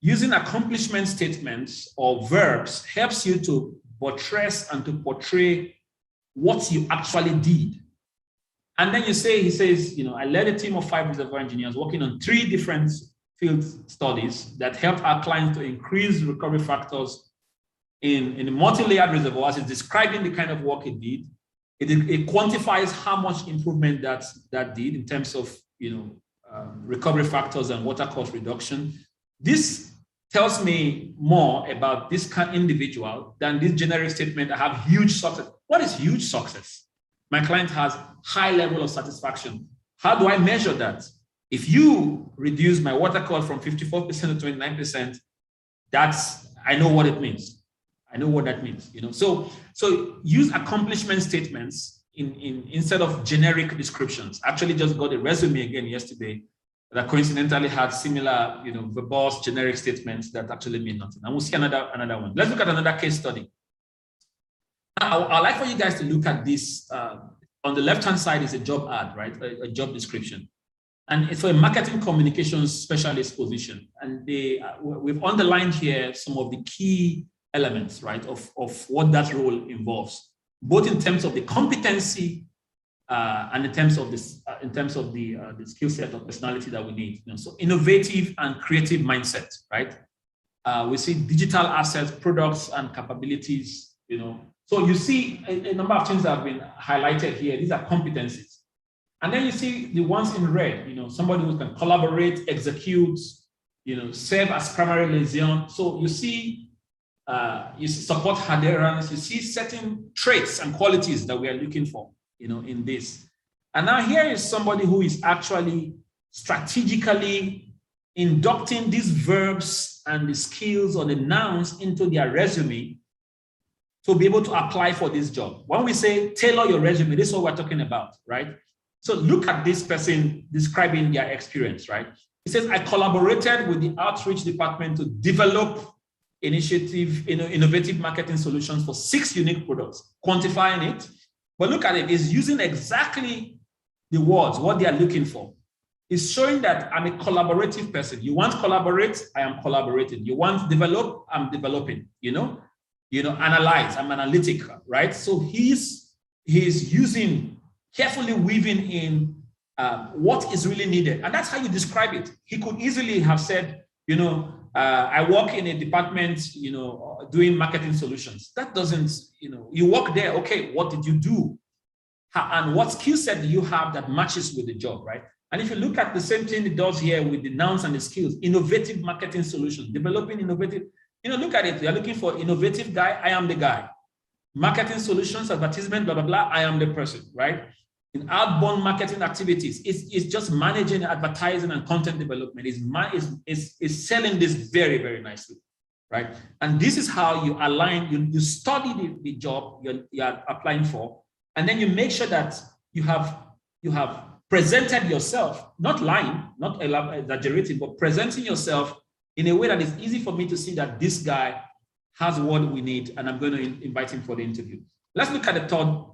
Speaker 2: Using accomplishment statements or verbs helps you to buttress and to portray what you actually did. And then he says, I led a team of 5 reservoir engineers working on 3 different field studies that helped our clients to increase recovery factors in the multi-layered reservoirs. It's describing the kind of work it did. It quantifies how much improvement that did in terms of recovery factors and water cost reduction. This tells me more about this kind of individual than this generic statement. I have huge success. What is huge success? My client has high level of satisfaction. How do I measure that? If you reduce my water cost from 54% to 29%, I know what it means. I know what that means, So use accomplishment statements instead of generic descriptions. Actually, just got a resume again yesterday that coincidentally had similar, verbose generic statements that actually mean nothing. And we'll see another one. Let's look at another case study. I'd like for you guys to look at this. On the left-hand side is a job ad, right? A job description. And it's for a marketing communications specialist position. And we've underlined here some of the key elements, right, of what that role involves, both in terms of the competency and in terms of the skill set or personality that we need. So innovative and creative mindset, right? We see digital assets, products, and capabilities. So you see a number of things that have been highlighted here. These are competencies, and then you see the ones in red. Somebody who can collaborate, execute, serve as primary liaison. So you see support adherence. You see certain traits and qualities that we are looking for, in this. And now here is somebody who is actually strategically inducting these verbs and the skills or the nouns into their resume to be able to apply for this job. When we say tailor your resume, this is what we're talking about, right? So look at this person describing their experience, right? He says, I collaborated with the outreach department to develop innovative marketing solutions for 6 unique products, quantifying it. But look at it, it's using exactly the words, what they are looking for. It's showing that I'm a collaborative person. You want to collaborate, I am collaborating. You want to develop, I'm developing, analyze, I'm analytic, right? So he's carefully weaving in what is really needed. And that's how you describe it. He could easily have said, I work in a department, doing marketing solutions. That doesn't, you work there. Okay, what did you do? And what skill set do you have that matches with the job, right? And if you look at the same thing it does here with the nouns and the skills, innovative marketing solutions, developing innovative, look at it. You're looking for innovative guy. I am the guy. Marketing solutions, advertisement, blah, blah, blah. I am the person, right? In outbound marketing activities, it's just managing advertising and content development. Is selling this very, very nicely, right? And this is how you align, you study the job you're applying for, and then you make sure that you have presented yourself, not lying, not exaggerating, but presenting yourself in a way that is easy for me to see that this guy has what we need, and I'm going to invite him for the interview. Let's look at the third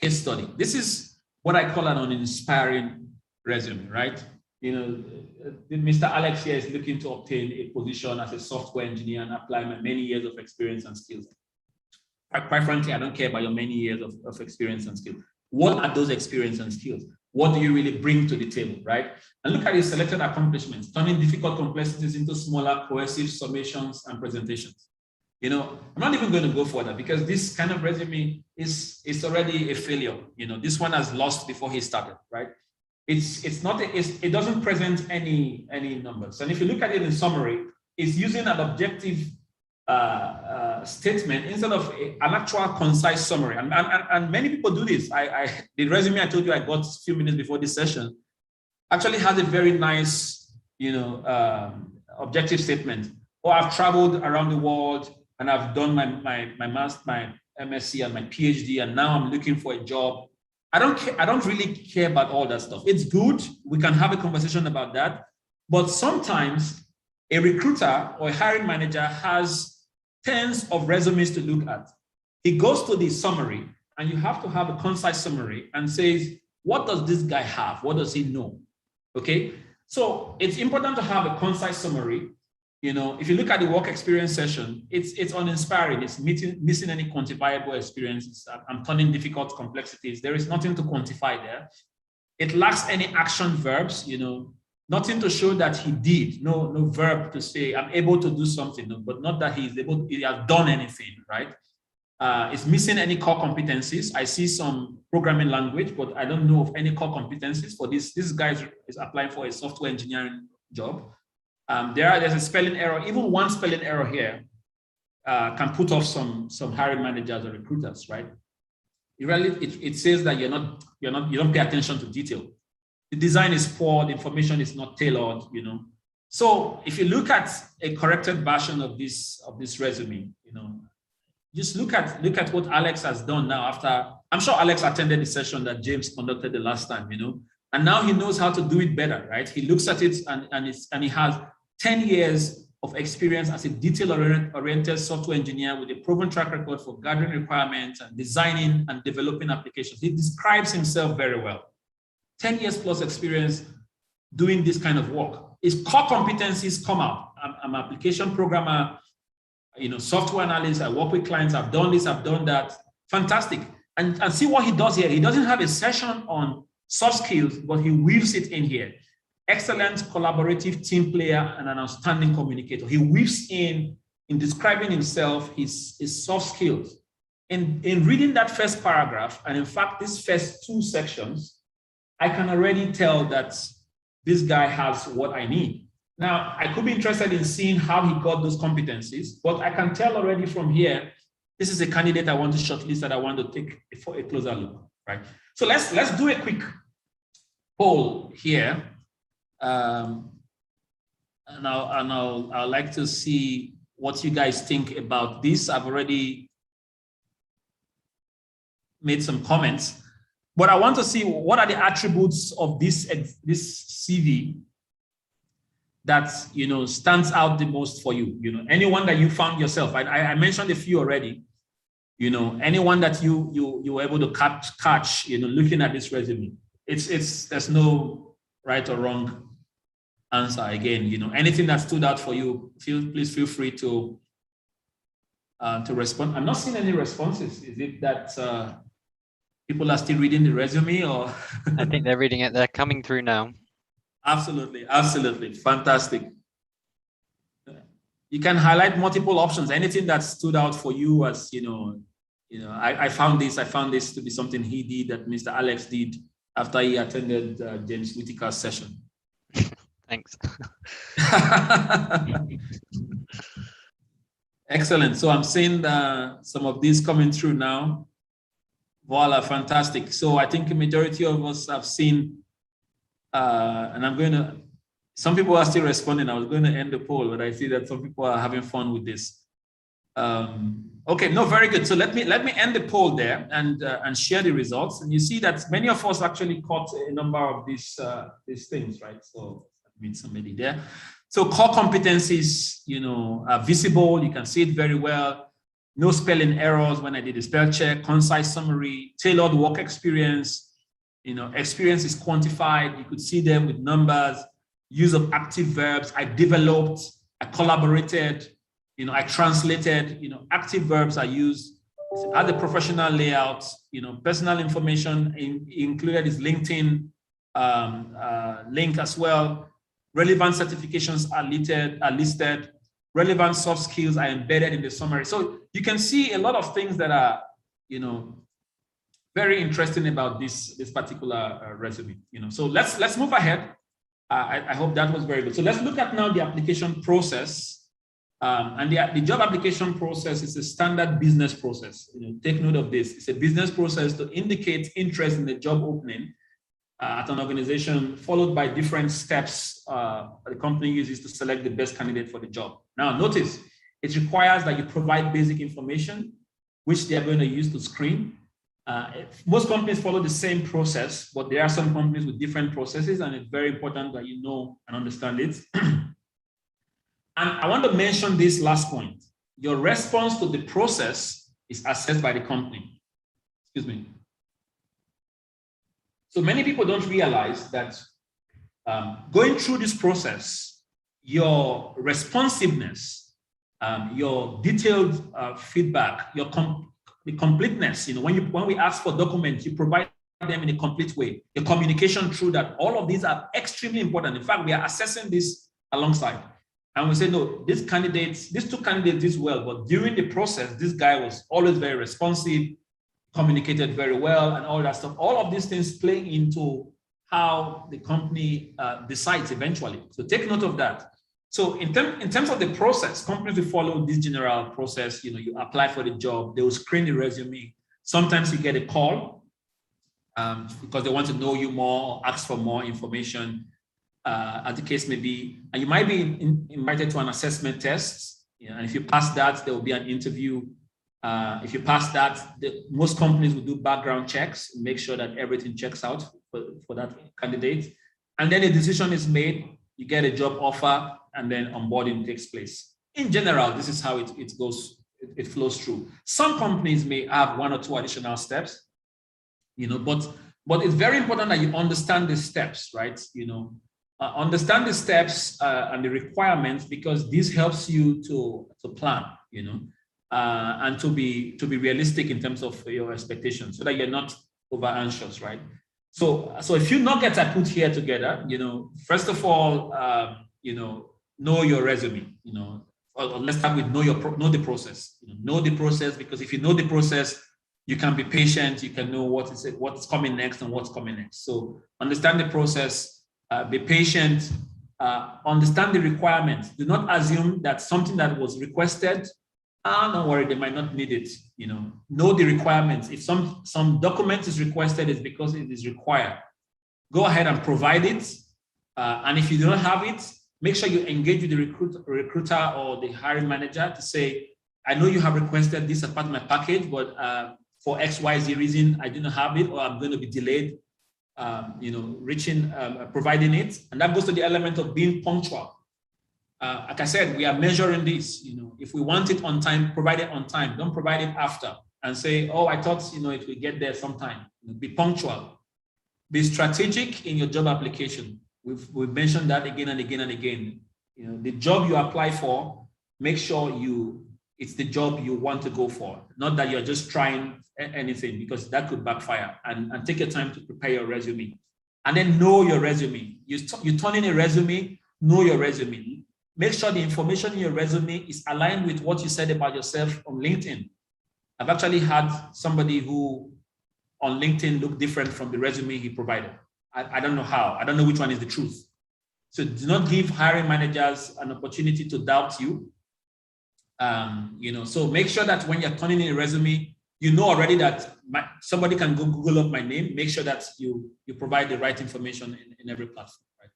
Speaker 2: case study. This is what I call an uninspiring resume, right? Mr. Alex here is looking to obtain a position as a software engineer and apply my many years of experience and skills. Quite frankly, I don't care about your many years of experience and skills. What are those experience and skills? What do you really bring to the table, right? And look at his selected accomplishments, turning difficult complexities into smaller, cohesive summations and presentations. I'm not even going to go further because this kind of resume is already a failure. This one has lost before he started, right? It doesn't present any numbers. And if you look at it in summary, it's using an objective statement instead of an actual concise summary. And many people do this. The resume I told you I got a few minutes before this session actually has a very nice, objective statement. Or I've traveled around the world and I've done my MSc and my PhD, and now I'm looking for a job. I don't really care about all that stuff. It's good. We can have a conversation about that. But sometimes a recruiter or a hiring manager has tens of resumes to look at. He goes to the summary, and you have to have a concise summary and says, what does this guy have? What does he know? Okay. So it's important to have a concise summary. If you look at the work experience session, it's uninspiring. It's missing any quantifiable experiences. I'm turning difficult complexities. There is nothing to quantify there. It lacks any action verbs, nothing to show that he did. No verb to say I'm able to do something, but not that he has done anything, right? It's missing any core competencies. I see some programming language, but I don't know of any core competencies for this. This guy is applying for a software engineering job. There's a spelling error. Even one spelling error here can put off some hiring managers or recruiters, right? It says that you don't pay attention to detail. The design is poor. The information is not tailored. So if you look at a corrected version of this resume, just look at what Alex has done now. After, I'm sure Alex attended the session that James conducted the last time, and now he knows how to do it better, right? He looks at it and he has 10 years of experience as a detail-oriented software engineer with a proven track record for gathering requirements and designing and developing applications. He describes himself very well. 10 years plus experience doing this kind of work. His core competencies come out. I'm an application programmer, software analyst. I work with clients. I've done this, I've done that. Fantastic. And see what he does here. He doesn't have a session on soft skills, but he weaves it in here. Excellent collaborative team player and an outstanding communicator. He weaves in describing himself, his soft skills. In reading that first paragraph, and in fact, these first two sections, I can already tell that this guy has what I need. Now, I could be interested in seeing how he got those competencies, but I can tell already from here, this is a candidate I want to shortlist that I want to take for a closer look, right? So let's do a quick poll here. And I'd like to see what you guys think about this. I've already made some comments, but I want to see what are the attributes of this CV that stands out the most for you. Anyone that you found yourself. I mentioned a few already. Anyone that you were able to catch. Looking at this resume. There's no right or wrong answer. Again, anything that stood out for you, please feel free to respond. I'm not seeing any responses. Is it that people are still reading the resume, or?
Speaker 1: I think they're reading it. They're coming through now. Absolutely. Fantastic. You can highlight multiple options. Anything that stood out for you as, I found this to be something he did, that Mr. Alex did after he attended James Whitaker's session. Thanks.
Speaker 2: Excellent. So I'm seeing some of these coming through now. Voila, fantastic. So I think a majority of us have seen, and some people are still responding. I was going to end the poll, but I see that some people are having fun with this. Okay, no, very good. So let me end the poll there and share the results. And you see that many of us actually caught a number of these things, right? So meet somebody there. So core competencies, are visible. You can see it very well. No spelling errors when I did a spell check, concise summary, tailored work experience. Experience is quantified. You could see them with numbers, use of active verbs. I developed, I collaborated, I translated, active verbs are used. At the professional layout, personal information included is LinkedIn link as well. Relevant certifications are listed. Relevant soft skills are embedded in the summary. So you can see a lot of things that are, very interesting about this particular resume. So let's move ahead. I hope that was very good. So let's look at now the application process. And the job application process is a standard business process. Take note of this. It's a business process to indicate interest in the job opening at an organization, followed by different steps the company uses to select the best candidate for the job. Now, notice it requires that you provide basic information, which they are going to use to screen. Most companies follow the same process, but there are some companies with different processes, and it's very important that you know and understand it. And I want to mention this last point. Your response to the process is assessed by the company. Excuse me. So many people don't realize that going through this process, your responsiveness, your detailed feedback, the completeness, when we ask for documents, you provide them in a complete way. The communication through that, all of these are extremely important. In fact, we are assessing this alongside. And we say, no, these two candidates did well, but during the process, this guy was always very responsive, communicated very well, and all that stuff. All of these things play into how the company decides eventually. So take note of that. So in terms of the process, companies will follow this general process. You apply for the job, they will screen the resume. Sometimes you get a call because they want to know you more, ask for more information. As the case may be, and you might be invited to an assessment test. And if you pass that, there will be an interview. If you pass that, most companies will do background checks, make sure that everything checks out for that candidate. And then a decision is made, you get a job offer, and then onboarding takes place. In general, this is how it goes, it flows through. Some companies may have one or two additional steps, but it's very important that you understand the steps, right? Understand the steps and the requirements, because this helps you to plan, and to be realistic in terms of your expectations, so that you're not over anxious, right? So a few nuggets I put here together. First of all, know your resume. Let's start with know the process. Know the process, because if you know the process, you can be patient. You can know what's coming next and what's coming next. So understand the process. Be patient, understand the requirements. Do not assume that something that was requested, don't worry, they might not need it. Know the requirements. If some document is requested, it's because it is required. Go ahead and provide it. And if you don't have it, make sure you engage with the recruiter or the hiring manager to say, I know you have requested this as part of my package, but for XYZ reason, I didn't have it, or I'm going to be delayed. Providing it. And that goes to the element of being punctual. Like I said, we are measuring this. If we want it on time, provide it on time. Don't provide it after and say, oh, I thought, it will get there sometime. Be punctual. Be strategic in your job application. We've mentioned that again and again and again. The job you apply for, make sure it's the job you want to go for. Not that you're just trying anything, because that could backfire. And take your time to prepare your resume. And then know your resume. You turn in a resume, know your resume. Make sure the information in your resume is aligned with what you said about yourself on LinkedIn. I've actually had somebody who on LinkedIn looked different from the resume he provided. I don't know how. I don't know which one is the truth. So do not give hiring managers an opportunity to doubt you. So make sure that when you're turning in a resume, already that somebody can go Google up my name. Make sure that you provide the right information in every platform. Right?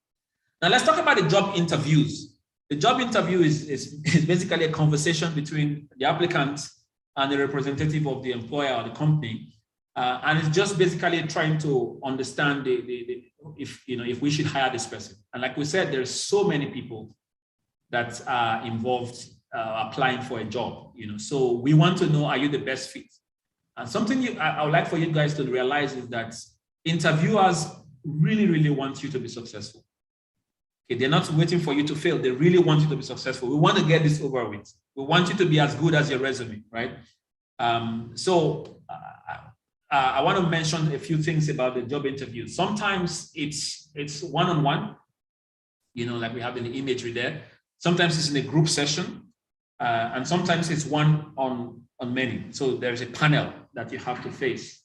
Speaker 2: Now let's talk about the job interviews. The job interview is basically a conversation between the applicant and the representative of the employer or the company, and it's just basically trying to understand if we should hire this person. And like we said, there's so many people that are involved applying for a job. So we want to know, are you the best fit? And something I would like for you guys to realize is that interviewers really, really want you to be successful. Okay, they're not waiting for you to fail. They really want you to be successful. We want to get this over with. We want you to be as good as your resume, right? So I want to mention a few things about the job interview. Sometimes it's one-on-one, like we have in the imagery there. Sometimes it's in a group session, and sometimes it's one on many. So there's a panel that you have to face.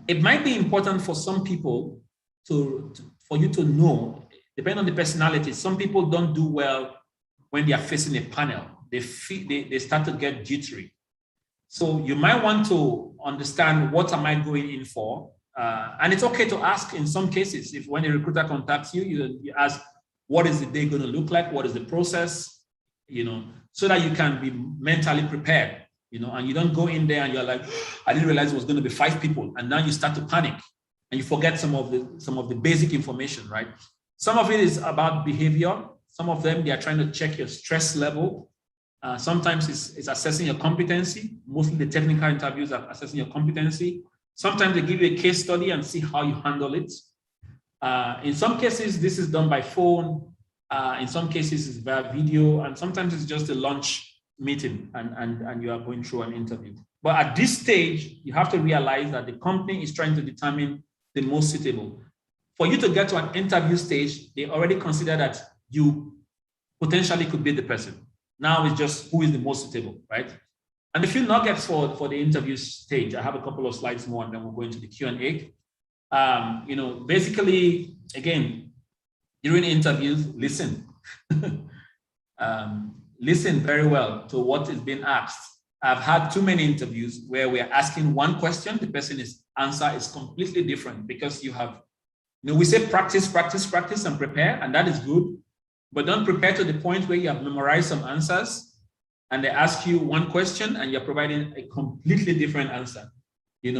Speaker 2: It might be important for some people for you to know, depending on the personality. Some people don't do well when they are facing a panel. They start to get jittery. So you might want to understand, what am I going in for? And it's okay to ask in some cases. If when a recruiter contacts you, you ask, what is the day going to look like? What is the process? So that you can be mentally prepared, and you don't go in there and you're like, I didn't realize it was going to be 5 people. And now you start to panic and you forget some of the basic information, right? Some of it is about behavior. Some of them, they are trying to check your stress level. Sometimes it's assessing your competency. Mostly the technical interviews are assessing your competency. Sometimes they give you a case study and see how you handle it. In some cases, this is done by phone. In some cases, it's via video. And sometimes it's just a lunch meeting and you are going through an interview. But at this stage, you have to realize that the company is trying to determine the most suitable. For you to get to an interview stage, they already consider that you potentially could be the person. Now it's just who is the most suitable, right? And a few nuggets for the interview stage. I have a couple of slides more, and then we'll go into the Q&A. Basically, again, during interviews, listen. Listen very well to what is being asked. I've had too many interviews where we are asking one question, the person's answer is completely different, because you have, we say practice, practice, practice, and prepare, and that is good. But don't prepare to the point where you have memorized some answers and they ask you one question and you're providing a completely different answer. You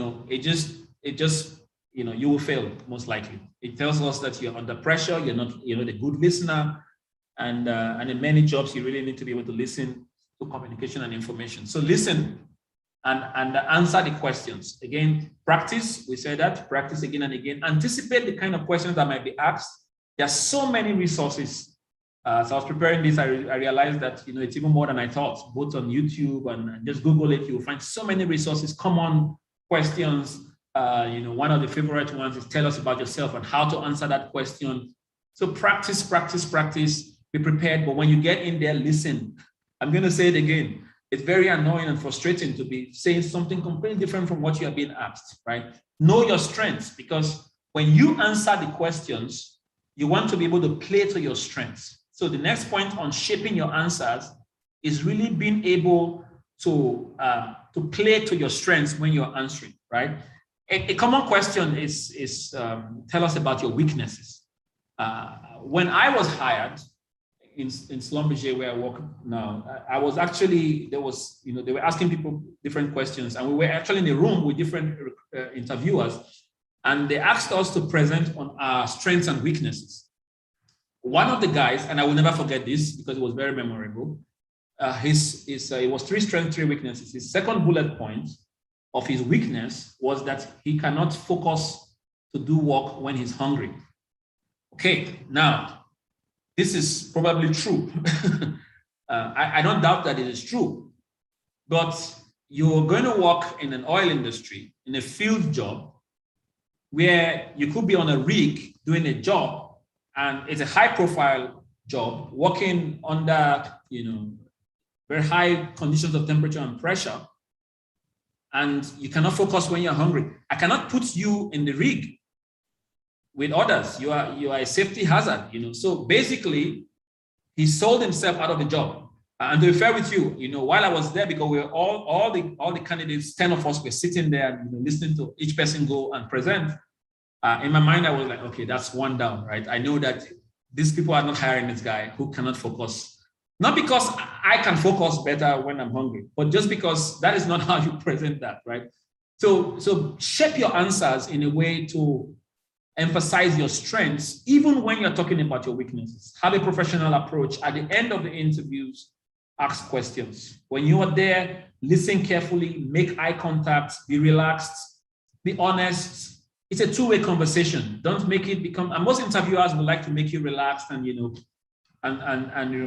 Speaker 2: will fail most likely. It tells us that you're under pressure, you're not, the good listener, and in many jobs, you really need to be able to listen to communication and information. So listen and answer the questions. Again, practice, we say that, practice again and again. Anticipate the kind of questions that might be asked. There are so many resources. So I was preparing this, I realized that, it's even more than I thought, both on YouTube and just Google it, you'll find so many resources, common questions. One of the favorite ones is tell us about yourself and how to answer that question. So practice, practice, practice, be prepared. But when you get in there, listen. I'm going to say it again. It's very annoying and frustrating to be saying something completely different from what you are being asked, right? Know your strengths, because when you answer the questions, you want to be able to play to your strengths. So the next point on shaping your answers is really being able to play to your strengths when you're answering, right? A common question is tell us about your weaknesses. When I was hired in Schlumberger, where I work now, I was actually, they were asking people different questions, and we were actually in a room with different interviewers, and they asked us to present on our strengths and weaknesses. One of the guys, and I will never forget this because it was very memorable, it was 3 strengths, 3 weaknesses. His second bullet point of his weakness was that he cannot focus to do work when he's hungry. Okay, now, this is probably true. I don't doubt that it is true, but you're going to work in an oil industry, in a field job, where you could be on a rig doing a job, and it's a high-profile job, working under, very high conditions of temperature and pressure, and you cannot focus when you're hungry. I cannot put you in the rig with others. You are a safety hazard, So basically, he sold himself out of the job. And to be fair with you, while I was there, because we were all the candidates, 10 of us were sitting there and listening to each person go and present. In my mind, I was like, okay, that's one down, right? I know that these people are not hiring this guy who cannot focus. Not because I can focus better when I'm hungry, but just because that is not how you present that, right? So shape your answers in a way to emphasize your strengths, even when you're talking about your weaknesses. Have a professional approach. At the end of the interviews, ask questions. When you are there, listen carefully, make eye contact, be relaxed, be honest. It's a two-way conversation. Don't make it become, and most interviewers would like to make you relaxed and,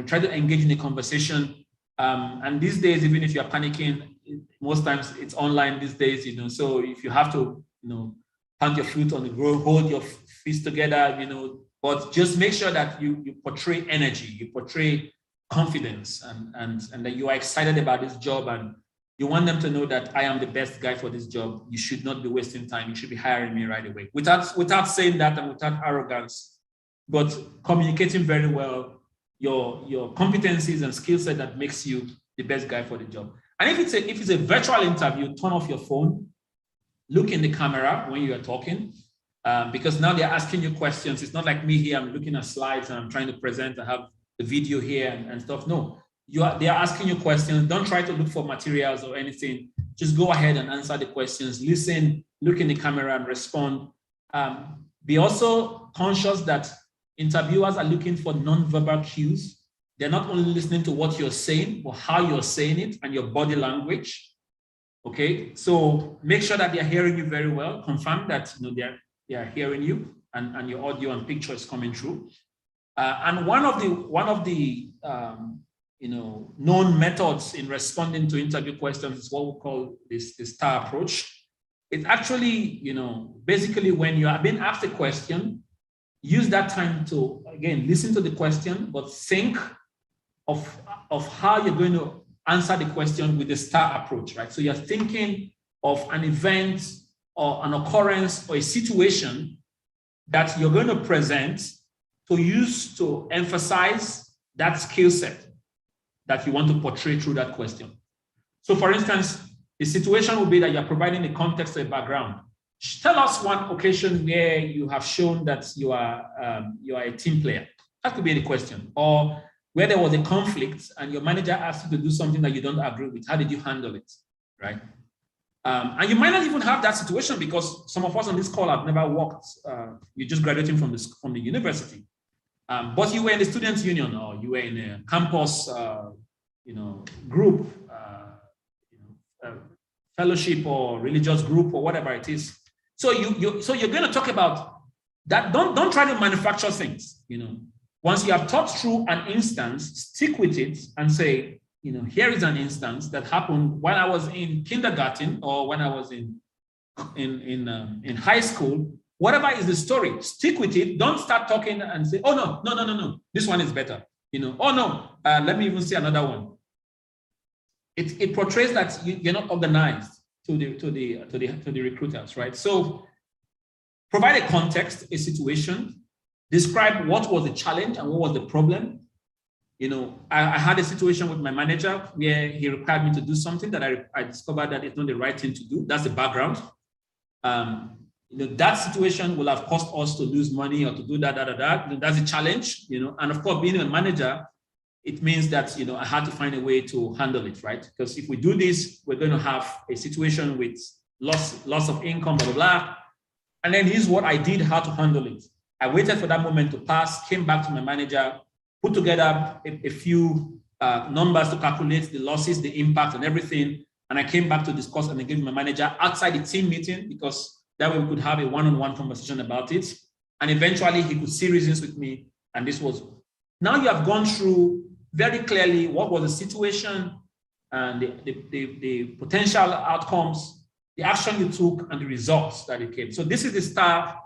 Speaker 2: try to engage in a conversation. And these days, even if you're panicking, most times it's online these days, so if you have to, plant your foot on the ground, hold your fists together, but just make sure that you portray energy, you portray confidence, and that you are excited about this job, and you want them to know that I am the best guy for this job. You should not be wasting time. You should be hiring me right away. Without saying that and without arrogance, but communicating very well your competencies and skill set that makes you the best guy for the job. And if it's a virtual interview, turn off your phone, look in the camera when you are talking, because now they're asking you questions. It's not like me here, I'm looking at slides and I'm trying to present, I have the video here and stuff. No, they are asking you questions. Don't try to look for materials or anything. Just go ahead and answer the questions. Listen, look in the camera and respond. Be also conscious that interviewers are looking for non-verbal cues. They're not only listening to what you're saying, but how you're saying it and your body language. Okay, so make sure that they're hearing you very well. Confirm that they are hearing you and your audio and picture is coming through. And one of the known methods in responding to interview questions is what we call the STAR approach. It's actually, basically when you are being asked a question, use that time to, again, listen to the question, but think of how you're going to answer the question with the STAR approach, right? So you're thinking of an event or an occurrence or a situation that you're going to present to use to emphasize that skill set that you want to portray through that question. So for instance, the situation will be that you're providing the context or a background. Tell us one occasion where you have shown that you are a team player. That could be any question. Or where there was a conflict and your manager asked you to do something that you don't agree with. How did you handle it, right? And you might not even have that situation because some of us on this call have never worked. You're just graduating from the university. But you were in the students' union or you were in a campus, group, fellowship or religious group or whatever it is. So you're going to talk about that. Don't try to manufacture things. Once you have thought through an instance, stick with it and say, here is an instance that happened when I was in kindergarten or when I was in high school. Whatever is the story, stick with it. Don't start talking and say, oh, no. This one is better. Oh, no, let me even say another one. It portrays that you're not organized to the recruiters, right? So provide a context, a situation, describe what was the challenge and what was the problem. I had a situation with my manager where he required me to do something that I discovered that it's not the right thing to do. That's the background. That situation will have cost us to lose money or to do that. That's a challenge, and of course, being a manager, it means that, I had to find a way to handle it, right? Because if we do this, we're going to have a situation with loss of income, blah, blah, blah. And then here's what I did, how to handle it. I waited for that moment to pass, came back to my manager, put together a few numbers to calculate the losses, the impact and everything. And I came back to discuss and engage my manager outside the team meeting because that way we could have a one-on-one conversation about it. And eventually he could see reasons with me. And this was, now you have gone through very clearly what was the situation and the potential outcomes, the action you took and the results that it came. So this is the STAR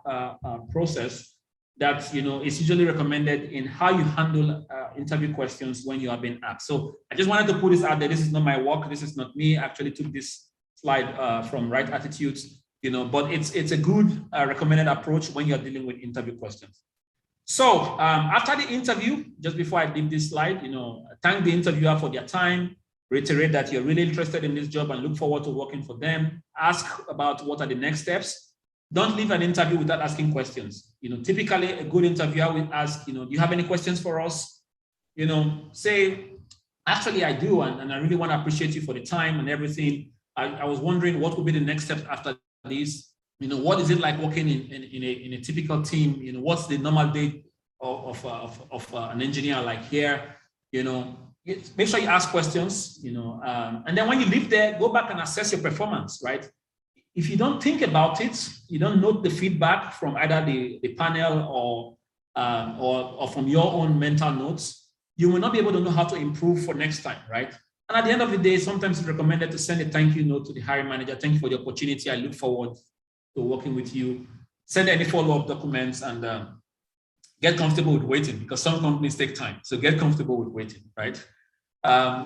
Speaker 2: process that is usually recommended in how you handle interview questions when you are being asked. So I just wanted to put this out there. This is not my work. This is not me. I actually took this slide from Right Attitudes, but it's a good recommended approach when you're dealing with interview questions. So after the interview, just before I leave this slide, thank the interviewer for their time, reiterate that you're really interested in this job and look forward to working for them. Ask about what are the next steps. Don't leave an interview without asking questions. Typically a good interviewer will ask, do you have any questions for us? Say, actually I do, and I really want to appreciate you for the time and everything. I was wondering what would be the next steps after this. what is it like working in a typical team? What's the normal day of an engineer like here? Make sure you ask questions, and then when you leave there, go back and assess your performance, right? If you don't think about it, you don't note the feedback from either the panel or from your own mental notes, you will not be able to know how to improve for next time, right? And at the end of the day, sometimes it's recommended to send a thank you note to the hiring manager. Thank you for the opportunity. I look forward to working with you. Send any follow-up documents and get comfortable with waiting, because some companies take time. So get comfortable with waiting, right?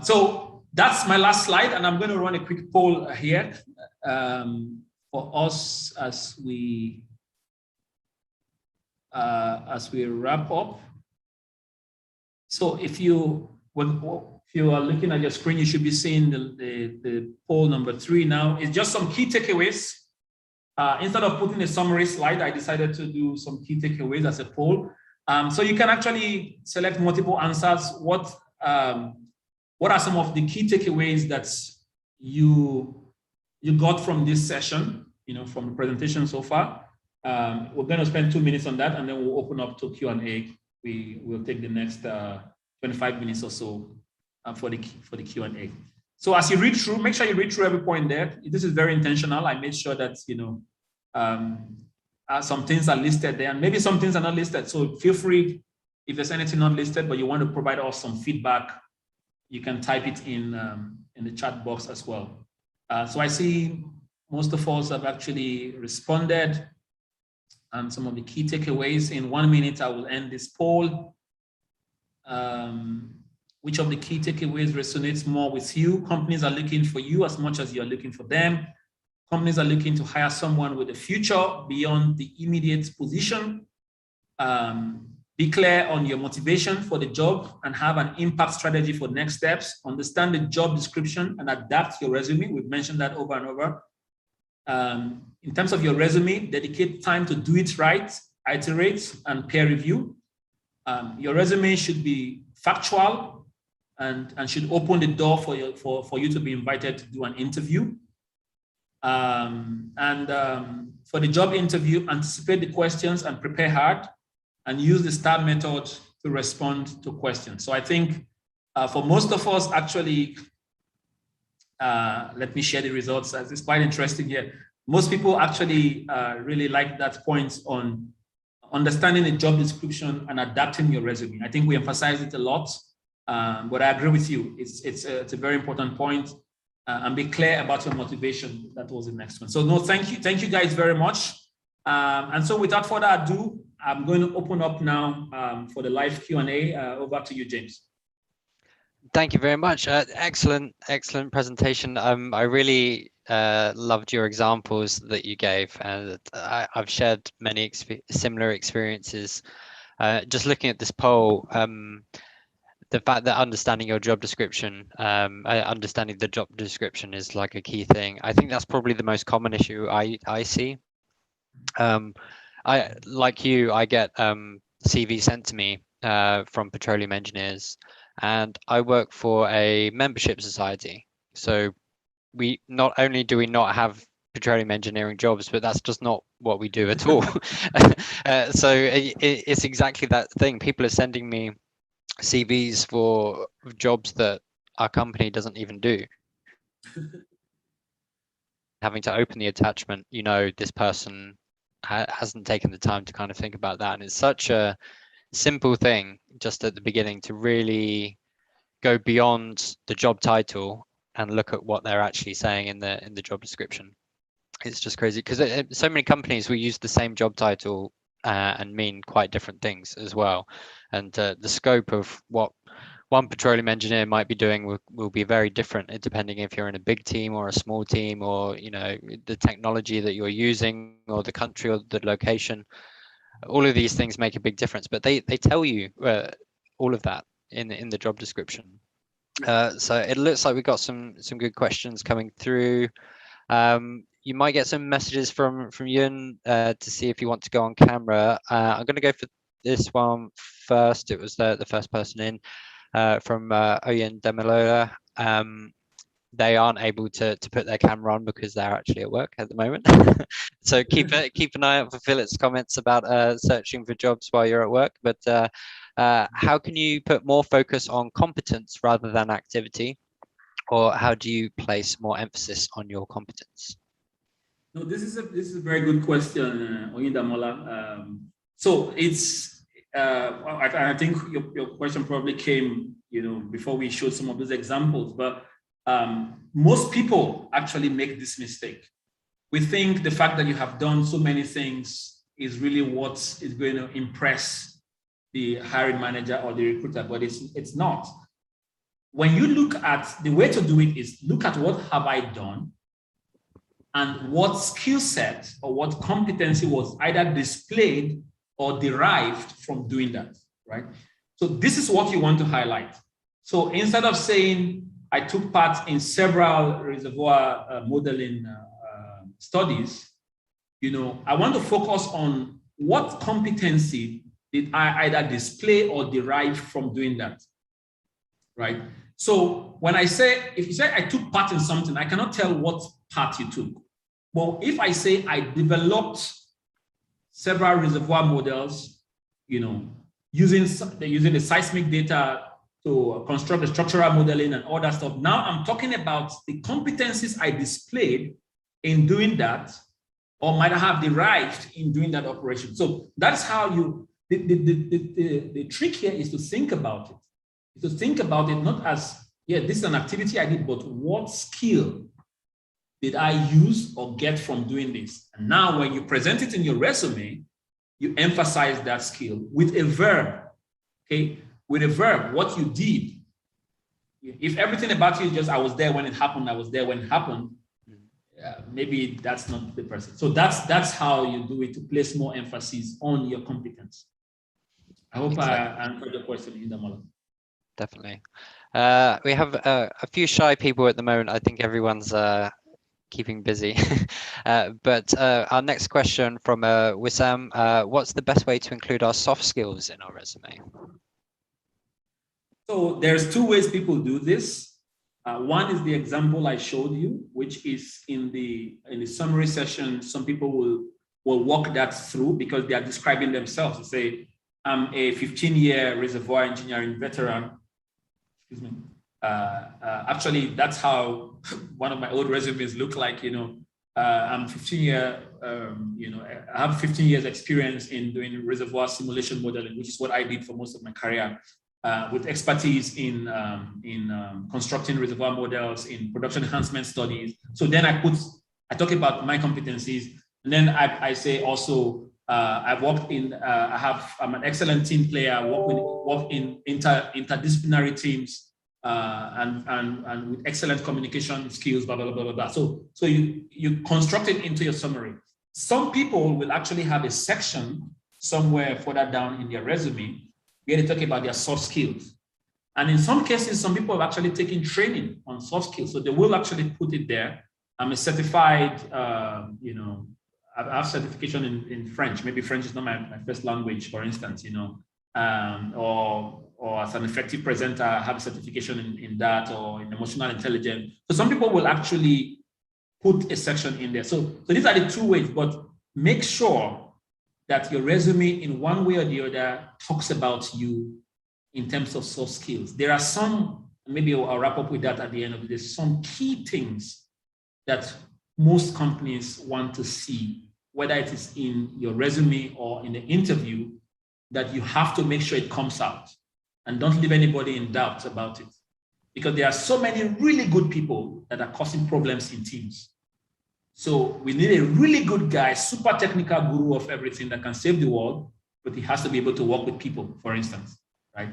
Speaker 2: So that's my last slide, and I'm going to run a quick poll here for us as we wrap up. So if you are looking at your screen, you should be seeing the poll number 3 now. It's just some key takeaways. Instead of putting a summary slide, I decided to do some key takeaways as a poll. So you can actually select multiple answers. What are some of the key takeaways that you got from this session, from the presentation so far? We're going to spend 2 minutes on that, and then we'll open up to Q&A. We will take the next 25 minutes or so for the Q&A. So as you read through, make sure you read through every point there. This is very intentional. I made sure that some things are listed there, and maybe some things are not listed. So feel free, if there's anything not listed, but you want to provide us some feedback, you can type it in the chat box as well. So I see most of us have actually responded. Some of the key takeaways. In 1 minute, I will end this poll. Which of the key takeaways resonates more with you? Companies are looking for you as much as you're looking for them. Companies are looking to hire someone with a future beyond the immediate position. Be clear on your motivation for the job and have an impact strategy for next steps. Understand the job description and adapt your resume. We've mentioned that over and over. In terms of your resume, dedicate time to do it right, iterate, and peer review. Your resume should be factual and should open the door for you to be invited to do an interview. For the job interview, anticipate the questions and prepare hard, and use the STAR method to respond to questions. So I think for most of us, actually, let me share the results, as it's quite interesting here. Most people actually really like that point on understanding the job description and adapting your resume. I think we emphasize it a lot, but I agree with you. It's a very important point. And be clear about your motivation. That was the next one. So no, thank you guys very much. And so without further ado, I'm going to open up now for the live Q&A. Over to you, James.
Speaker 1: Thank you very much. Excellent presentation. I really loved your examples that you gave, and I've shared many similar experiences. Just looking at this poll, the fact that understanding your job description, understanding the job description is like a key thing. I think that's probably the most common issue I see. I get CV sent to me from petroleum engineers, and I work for a membership society. So we not only do we not have petroleum engineering jobs, but that's just not what we do at all. So it's exactly that thing. People are sending me CVs for jobs that our company doesn't even do. Having to open the attachment, this person hasn't taken the time to kind of think about that. And it's such a simple thing just at the beginning to really go beyond the job title and look at what they're actually saying in the job description. It's just crazy because so many companies will use the same job title and mean quite different things as well. And the scope of what one petroleum engineer might be doing will be very different depending if you're in a big team or a small team, or the technology that you're using, or the country or the location. All of these things make a big difference, but they tell you all of that in the job description. So it looks like we've got some good questions coming through. You might get some messages from Yun to see if you want to go on camera. I'm going to go for this one first. It was the first person in from Oyen Demilola. they aren't able to put their camera on because they're actually at work at the moment. So keep an eye out for Philip's comments about searching for jobs while you're at work. But how can you put more focus on competence rather than activity? Or how do you place more emphasis on your competence?
Speaker 2: No, this is a very good question, Oyindamola. So it's I think your question probably came, before we showed some of those examples. But most people actually make this mistake. We think the fact that you have done so many things is really what is going to impress the hiring manager or the recruiter, but it's not. When you look at the way to do it is look at what have I done and what skill set or what competency was either displayed or derived from doing that, right? So this is what you want to highlight. So instead of saying I took part in several reservoir modeling studies, I want to focus on what competency did I either display or derive from doing that, right? So when I say, if you say I took part in something, I cannot tell what part you took. Well, if I say I developed several reservoir models, using the seismic data to construct the structural modeling and all that stuff, now I'm talking about the competencies I displayed in doing that or might have derived in doing that operation. So that's how the trick here is to think about it. To think about it not as, this is an activity I did, but what skill did I use or get from doing this? And now when you present it in your resume, you emphasize that skill with a verb, okay? With a verb, what you did. If everything about you is just, I was there when it happened, I was there when it happened, maybe that's not the person. So that's how you do it, to place more emphasis on your competence. I hope I answered your question, Indamola.
Speaker 1: Definitely. We have a few shy people at the moment. I think everyone's keeping busy. But our next question from Wissam, what's the best way to include our soft skills in our resume?
Speaker 2: So there's two ways people do this. One is the example I showed you, which is in the summary session. Some people will walk that through because they are describing themselves. They say, I'm a 15-year reservoir engineering veteran. Excuse me. Actually, that's how one of my old resumes look like. I'm 15-year, I have 15 years experience in doing reservoir simulation modeling, which is what I did for most of my career, with expertise in constructing reservoir models, in production enhancement studies. So then I talk about my competencies, and then I say also, I've worked in, I'm an excellent team player, work in interdisciplinary teams, and with excellent communication skills, blah, blah, blah, blah, blah. So you construct it into your summary. Some people will actually have a section somewhere further down in their resume where they talk about their soft skills. And in some cases, some people have actually taken training on soft skills. So they will actually put it there. I'm a certified, I have certification in French. Maybe French is not my first language, for instance, or as an effective presenter, I have a certification in that, or in emotional intelligence. So some people will actually put a section in there. So these are the two ways, but make sure that your resume in one way or the other talks about you in terms of soft skills. There are some, maybe I'll wrap up with that at the end of this, some key things that most companies want to see, whether it is in your resume or in the interview, that you have to make sure it comes out, and don't leave anybody in doubt about it. Because there are so many really good people that are causing problems in teams. So we need a really good guy, super technical guru of everything that can save the world, but he has to be able to work with people, for instance, right?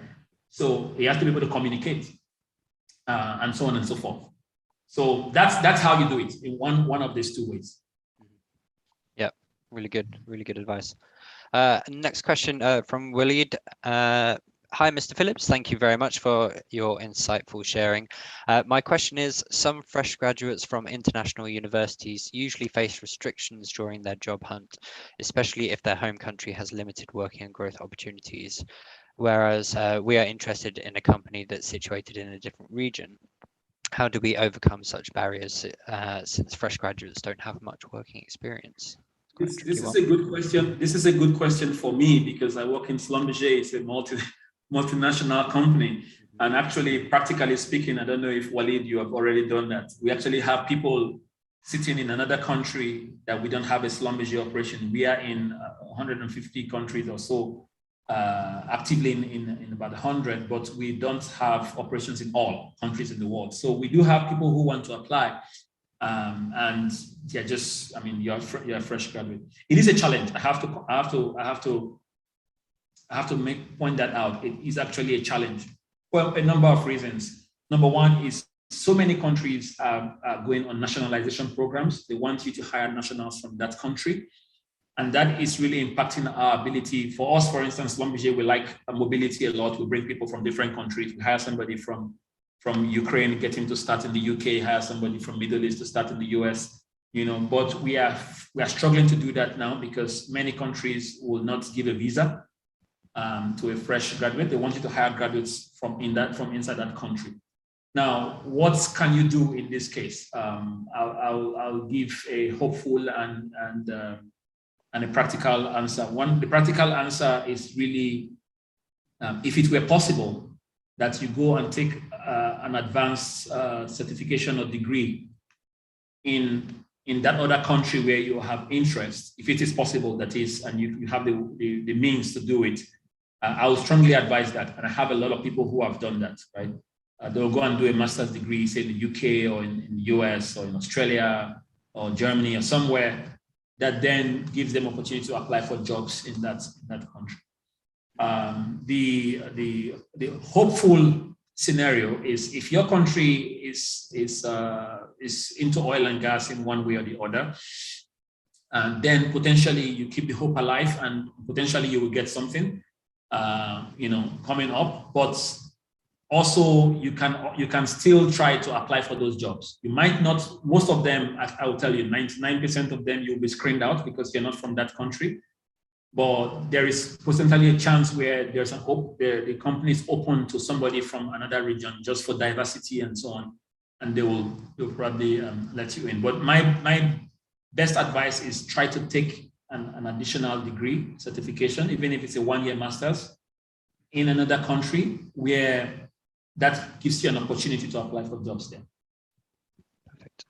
Speaker 2: So he has to be able to communicate, and so on and so forth. So that's how you do it, in one of these two ways.
Speaker 1: Yeah, really good advice. Next question from Waleed. Hi, Mr. Phillips. Thank you very much for your insightful sharing. My question is, some fresh graduates from international universities usually face restrictions during their job hunt, especially if their home country has limited working and growth opportunities, whereas we are interested in a company that's situated in a different region. how do we overcome such barriers since fresh graduates don't have much working experience?
Speaker 2: This is a good question. This is a good question for me because I work in Schlumberger. It's a multinational company. And actually, practically speaking, I don't know if Walid, you have already done that. We actually have people sitting in another country that we don't have a Schlumberger operation. We are in 150 countries or so, actively in about 100, but we don't have operations in all countries in the world. So we do have people who want to apply. And yeah, just, I mean, you're a fresh graduate. It is a challenge. I have to point that out. It is actually a challenge. Well, a number of reasons. Number one is so many countries are going on nationalization programs. They want you to hire nationals from that country. And that is really impacting our ability. For us, for instance, Schlumberger, we like mobility a lot. We bring people from different countries. We hire somebody from Ukraine, get him to start in the UK, hire somebody from Middle East to start in the US, but we are struggling to do that now because many countries will not give a visa to a fresh graduate. They want you to hire graduates from inside that country. Now, what can you do in this case? I'll give a hopeful and a practical answer. The practical answer is really, if it were possible, that you go and take an advanced certification or degree in that other country where you have interest, if it is possible, that is, and you have the means to do it. I would strongly advise that, and I have a lot of people who have done that, right? They'll go and do a master's degree, say in the UK or in the US or in Australia or Germany or somewhere, that then gives them opportunity to apply for jobs in that country. The hopeful scenario is if your country is into oil and gas in one way or the other, and then potentially you keep the hope alive and potentially you will get something coming up, but also you can still try to apply for those jobs. You might not, most of them, I will tell you, 99% of them you'll be screened out because you're not from that country. But there is potentially a chance where there's the company is open to somebody from another region just for diversity and so on, and they'll probably let you in. But my best advice is try to take an additional degree certification, even if it's a one-year master's in another country where that gives you an opportunity to apply for jobs there.
Speaker 1: Perfect.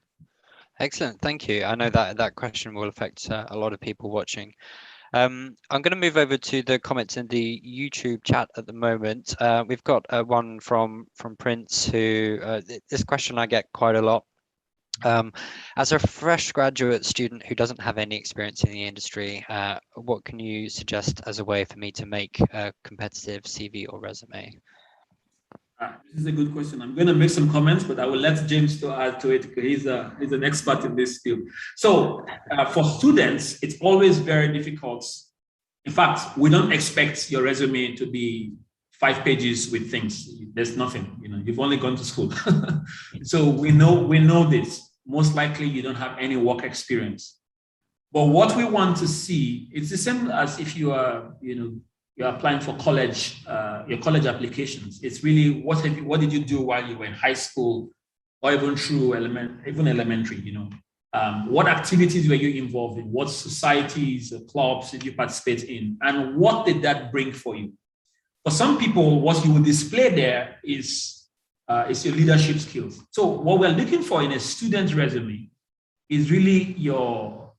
Speaker 1: Excellent. Thank you. I know that question will affect a lot of people watching. I'm going to move over to the comments in the YouTube chat at the moment. We've got one from Prince who, this question I get quite a lot. As a fresh graduate student who doesn't have any experience in the industry, what can you suggest as a way for me to make a competitive CV or resume?
Speaker 2: This is a good question. I'm going to make some comments, but I will let James to add to it because he's an expert in this field. So for students, it's always very difficult. In fact, we don't expect your resume to be 5 pages with things. There's nothing. You've only gone to school. So we know this. Most likely you don't have any work experience. But what we want to see, it's the same as if you are, you're applying for college, your college applications. It's really what did you do while you were in high school or even through elementary, what activities were you involved in? What societies or clubs did you participate in? And what did that bring for you? For some people, what you will display there is your leadership skills. So what we're looking for in a student resume is really your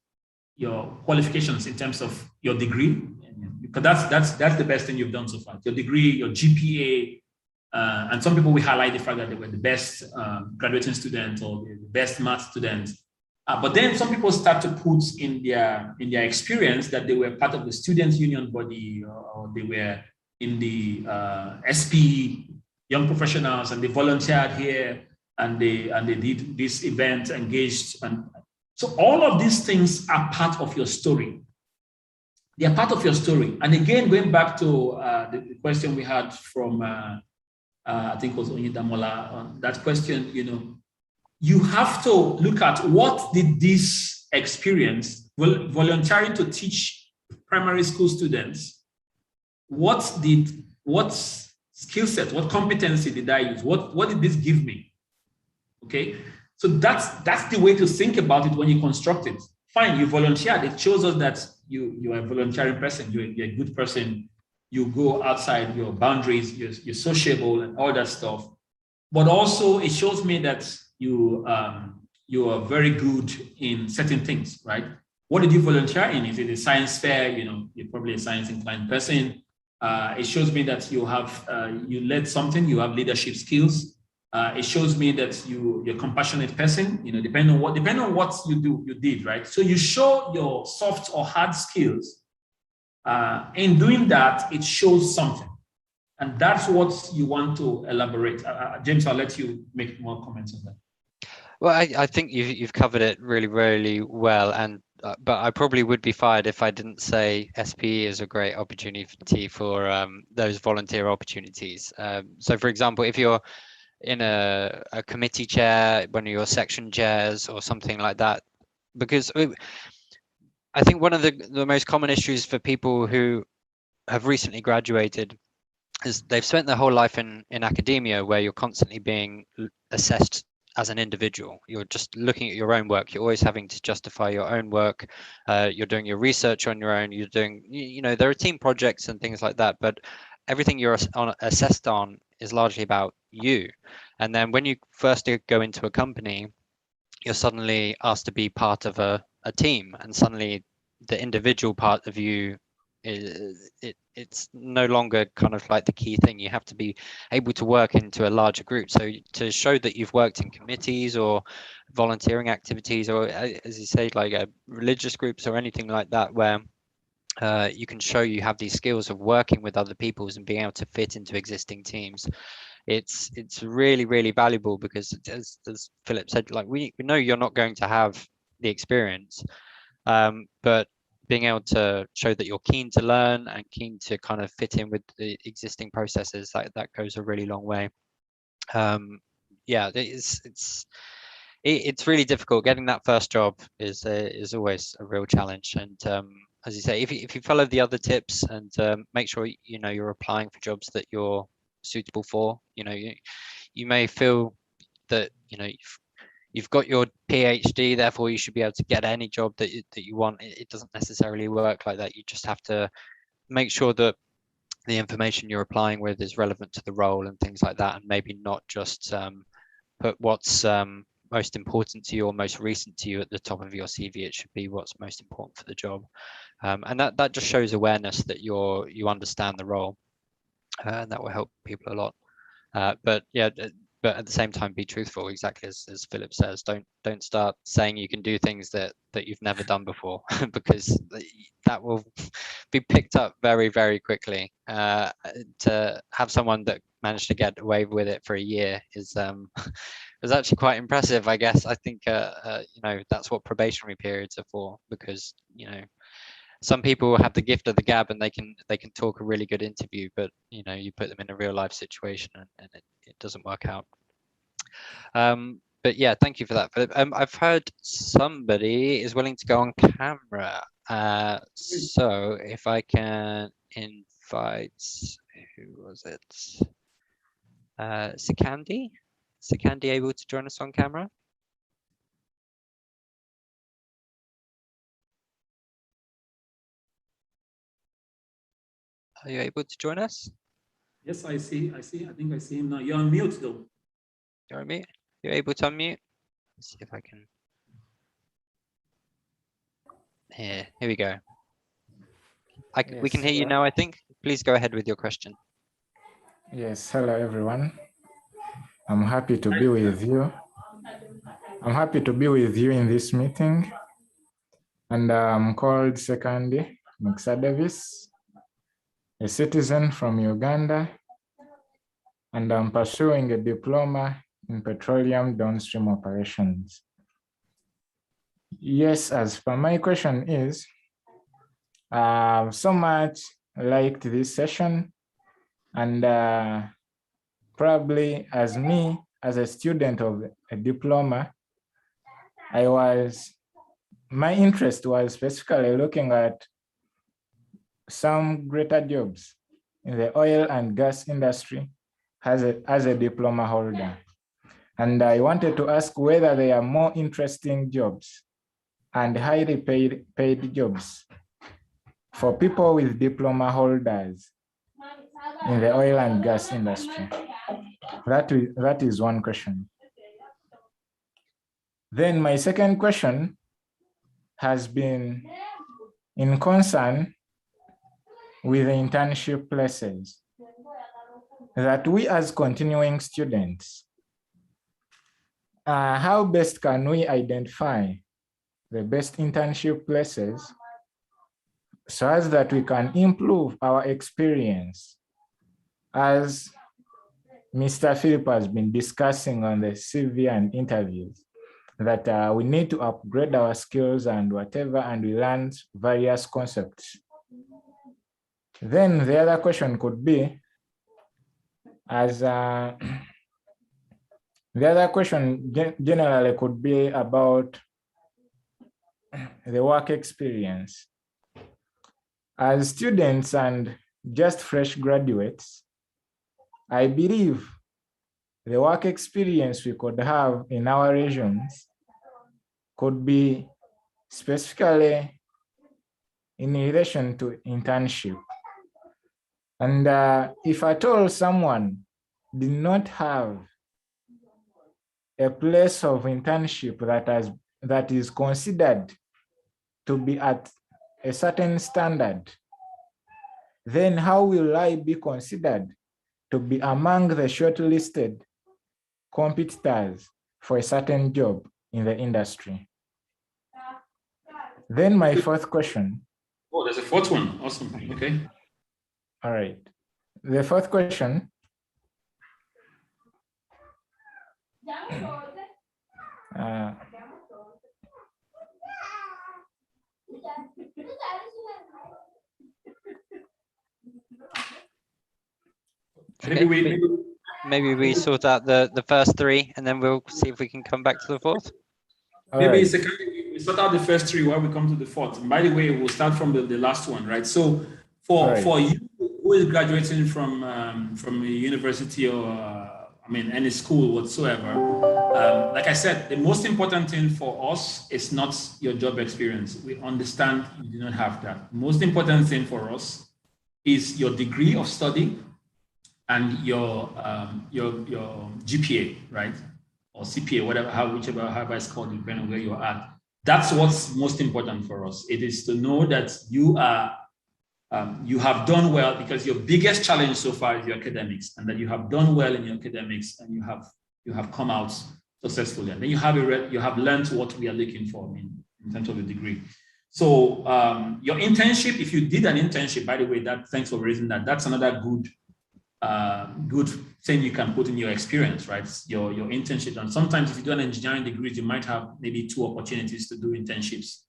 Speaker 2: qualifications in terms of your degree, because that's the best thing you've done so far. Your degree, your GPA, and some people will highlight the fact that they were the best graduating student or the best math student. But then some people start to put in their experience that they were part of the student union body or they were in the SP, young professionals, and they volunteered here and they did this event, engaged. And so all of these things are part of your story. They are part of your story. And again, going back to the question we had from, I think it was Onyidamola, on that question, you have to look at what did this experience, volunteering to teach primary school students, what skill set, what competency did I use? What did this give me? Okay, so that's the way to think about it when you construct it. Fine, you volunteered. It shows us that you are a volunteering person. You're a good person. You go outside your boundaries. You're sociable and all that stuff. But also, it shows me that you are very good in certain things, right? What did you volunteer in? Is it a science fair? You're probably a science inclined person. It shows me that you led something. You have leadership skills. It shows me that you're a compassionate person. Depending on what you did, right? So you show your soft or hard skills. In doing that, it shows something. And that's what you want to elaborate. James, I'll let you make more comments on that.
Speaker 1: Well, I think you've covered it really, really well, and but I probably would be fired if I didn't say SPE is a great opportunity for those volunteer opportunities. So, for example, if you're in a committee chair, one of your section chairs, or something like that, because I think one of the most common issues for people who have recently graduated is they've spent their whole life in academia, where you're constantly being assessed as an individual. You're just looking at your own work. You're always having to justify your own work. You're doing your research on your own. You're doing, there are team projects and things like that, but everything you're assessed on is largely about you. And then when you first go into a company, you're suddenly asked to be part of a team, and suddenly the individual part of you it's no longer kind of like the key thing. You have to be able to work into a larger group. So to show that you've worked in committees or volunteering activities, or as you say, like religious groups or anything like that, where you can show you have these skills of working with other peoples and being able to fit into existing teams, it's really, really valuable, because as Philip said, like we know you're not going to have the experience, but being able to show that you're keen to learn and keen to kind of fit in with the existing processes, that goes a really long way. Yeah, it's really difficult. Getting that first job is always a real challenge. And as you say, if you follow the other tips and make sure you're applying for jobs that you're suitable for, you may feel that you've got your PhD, therefore you should be able to get any job that you want. It doesn't necessarily work like that. You just have to make sure that the information you're applying with is relevant to the role and things like that, and maybe not just put what's most important to you or most recent to you at the top of your CV. It should be what's most important for the job, and that just shows awareness that you understand the role, and that will help people a lot. But at the same time, be truthful, exactly as Philip says. Don't start saying you can do things that you've never done before, because that will be picked up very, very quickly. To have someone that managed to get away with it for a year is actually quite impressive, I guess. I think that's what probationary periods are for, because some people have the gift of the gab and they can talk a really good interview, but you put them in a real life situation and it doesn't work out. But yeah, thank you for that, Philip. I've heard somebody is willing to go on camera. So if I can invite, who was it? Sikandi? Sikandi able to join us on camera? Are you able to join us?
Speaker 2: Yes, I see. I think I see him now. You're on mute though.
Speaker 1: You're on mute? You're able to unmute? Let's see if I can. Here we go. We can hear you now, I think. Please go ahead with your question.
Speaker 3: Yes, hello everyone. I'm happy to be with you. I'm happy to be with you in this meeting. And I'm called Sekandi Muksa Davis, a citizen from Uganda, and I'm pursuing a diploma in petroleum downstream operations. Yes, as per my question is, I've so much liked this session, and probably as a student of a diploma, my interest was specifically looking at some greater jobs in the oil and gas industry as a diploma holder. And I wanted to ask whether there are more interesting jobs and highly paid jobs for people with diploma holders in the oil and gas industry. That is one question. Then my second question has been in concern with the internship places, that we as continuing students, how best can we identify the best internship places so as that we can improve our experience, as Mr. Philip has been discussing on the CV and interviews, that we need to upgrade our skills and whatever, and we learn various concepts. Then the other question could be, the other question generally could be about the work experience. As students and just fresh graduates, I believe the work experience we could have in our regions could be specifically in relation to internship. And if at all someone did not have a place of internship that is considered to be at a certain standard, then how will I be considered to be among the shortlisted competitors for a certain job in the industry? Then my fourth question.
Speaker 2: Oh, there's a fourth one. Awesome. Okay.
Speaker 3: All right. The fourth question.
Speaker 1: Maybe we sort out the first three, and then we'll see if we can come back to the fourth.
Speaker 2: Maybe we sort out the first three while we come to the fourth. And by the way, we'll start from the last one, right? So for you who is graduating from a university or any school whatsoever, like I said, the most important thing for us is not your job experience. We understand you do not have that. The most important thing for us is your degree of study and your GPA, right? Or CPA, however it's called, depending on where you're at. That's what's most important for us. It is to know that you have done well, because your biggest challenge so far is your academics, and that you have done well in your academics and you have come out successfully, and then you have learned what we are looking for in terms of the degree. So your internship, if you did an internship, by the way, thanks for raising that. That's another good thing you can put in your experience, right? Your internship. And sometimes if you do an engineering degree, you might have maybe 2 opportunities to do internships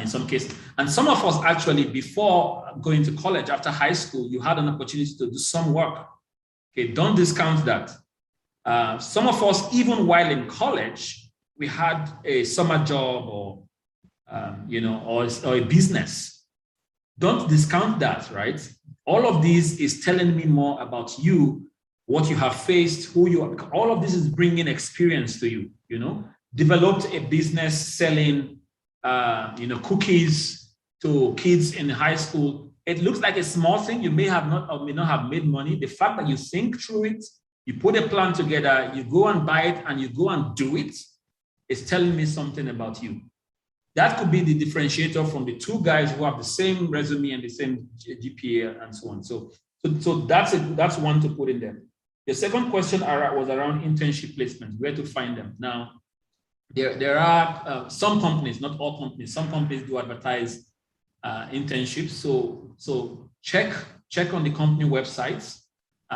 Speaker 2: in some cases. And some of us actually, before going to college, after high school, you had an opportunity to do some work. Okay, don't discount that. Some of us, even while in college, we had a summer job or a business. Don't discount that, right? All of this is telling me more about you, what you have faced, who you are. All of this is bringing experience to you, Developed a business selling, cookies to kids in high school. It looks like a small thing. You may not have made money. The fact that you think through it, you put a plan together, you go and buy it, and you go and do it, is telling me something about you. That could be the differentiator from the 2 guys who have the same resume and the same GPA and so on. So that's one to put in there. The second question was around internship placements, where to find them. Now, there are some companies, not all companies, some companies do advertise internships. So check on the company websites.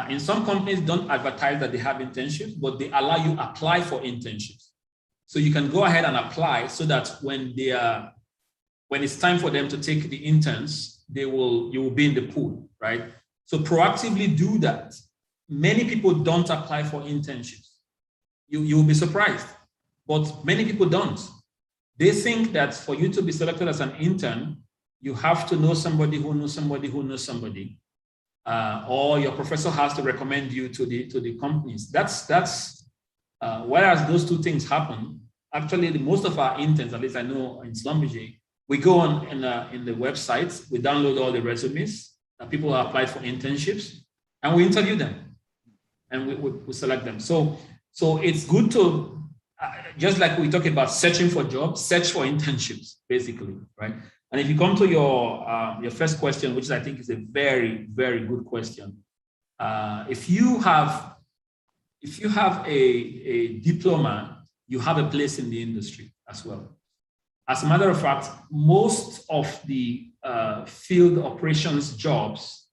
Speaker 2: In some companies don't advertise that they have internships, but they allow you to apply for internships. So you can go ahead and apply so that when it's time for them to take the interns, you will be in the pool, right? So proactively do that. Many people don't apply for internships. You will be surprised, but many people don't. They think that for you to be selected as an intern, you have to know somebody who knows somebody who knows somebody, or your professor has to recommend you to the companies. That's Whereas those two things happen, actually, most of our interns, at least I know in Schlumberger, we go on in the websites, we download all the resumes that people who applied for internships, and we interview them, and we select them. So it's good to, just like we talk about searching for jobs, search for internships, basically, right? And if you come to your first question, which I think is a very, very good question, if you have a diploma, you have a place in the industry as well. As a matter of fact, most of the field operations jobs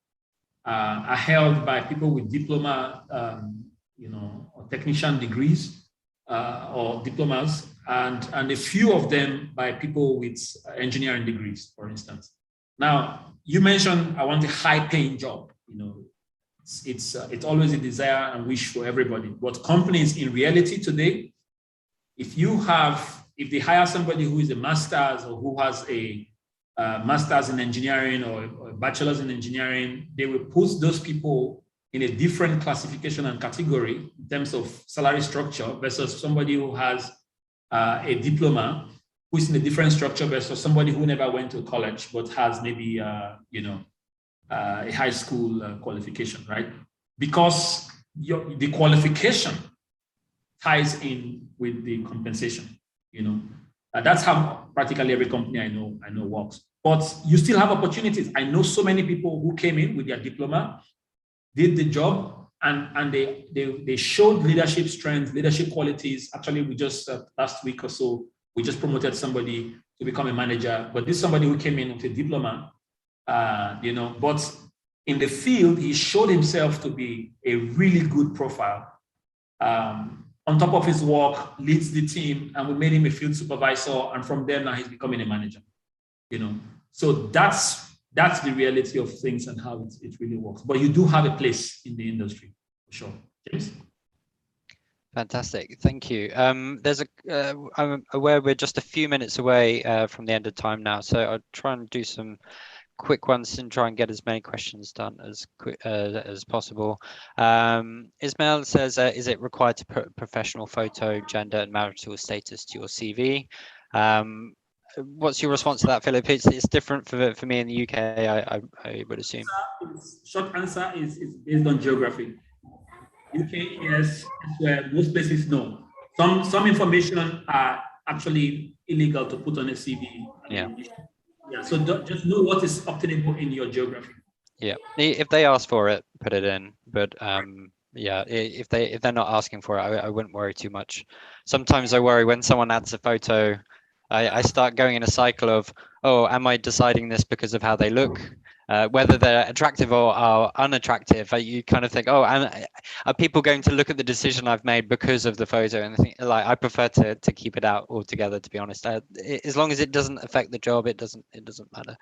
Speaker 2: are held by people with diploma, or technician degrees or diplomas, and a few of them by people with engineering degrees, for instance. Now, you mentioned I want a high-paying job. It's always a desire and wish for everybody. But companies in reality today, if they hire somebody who is a master's or who has a master's in engineering or a bachelor's in engineering, they will put those people in a different classification and category in terms of salary structure versus somebody who has a diploma, who's in a different structure versus somebody who never went to college but has maybe a high school qualification, right? Because the qualification ties in with the compensation. That's how practically every company I know works. But you still have opportunities. I know so many people who came in with their diploma, did the job, and they showed leadership strengths, leadership qualities. Actually, we just last week or so, we just promoted somebody to become a manager. But this is somebody who came in with a diploma, but in the field, he showed himself to be a really good profile. On top of his work, leads the team, and we made him a field supervisor. And from there, now he's becoming a manager. So that's the reality of things and how it really works. But you do have a place in the industry, for sure. James?
Speaker 1: Fantastic, thank you. I'm aware we're just a few minutes away from the end of time now, so I'll try and do some quick ones and try and get as many questions done as quick as possible. Ismail says, is it required to put professional photo, gender and marital status to your CV? What's your response to that, Philip? It's different for me in the UK, I would assume.
Speaker 2: Short answer is based on geography. UK, yes, where most places no. Some information are actually illegal to put on a CV. Yeah, so just know what is obtainable in your geography.
Speaker 1: Yeah, if they ask for it, put it in. But yeah, if they're not asking for it, I wouldn't worry too much. Sometimes I worry when someone adds a photo, I start going in a cycle of, oh, am I deciding this because of how they look? Whether they're attractive or are unattractive, you kind of think, oh, are people going to look at the decision I've made because of the photo? And I think, I prefer to keep it out altogether, to be honest. As long as it doesn't affect the job, it doesn't matter.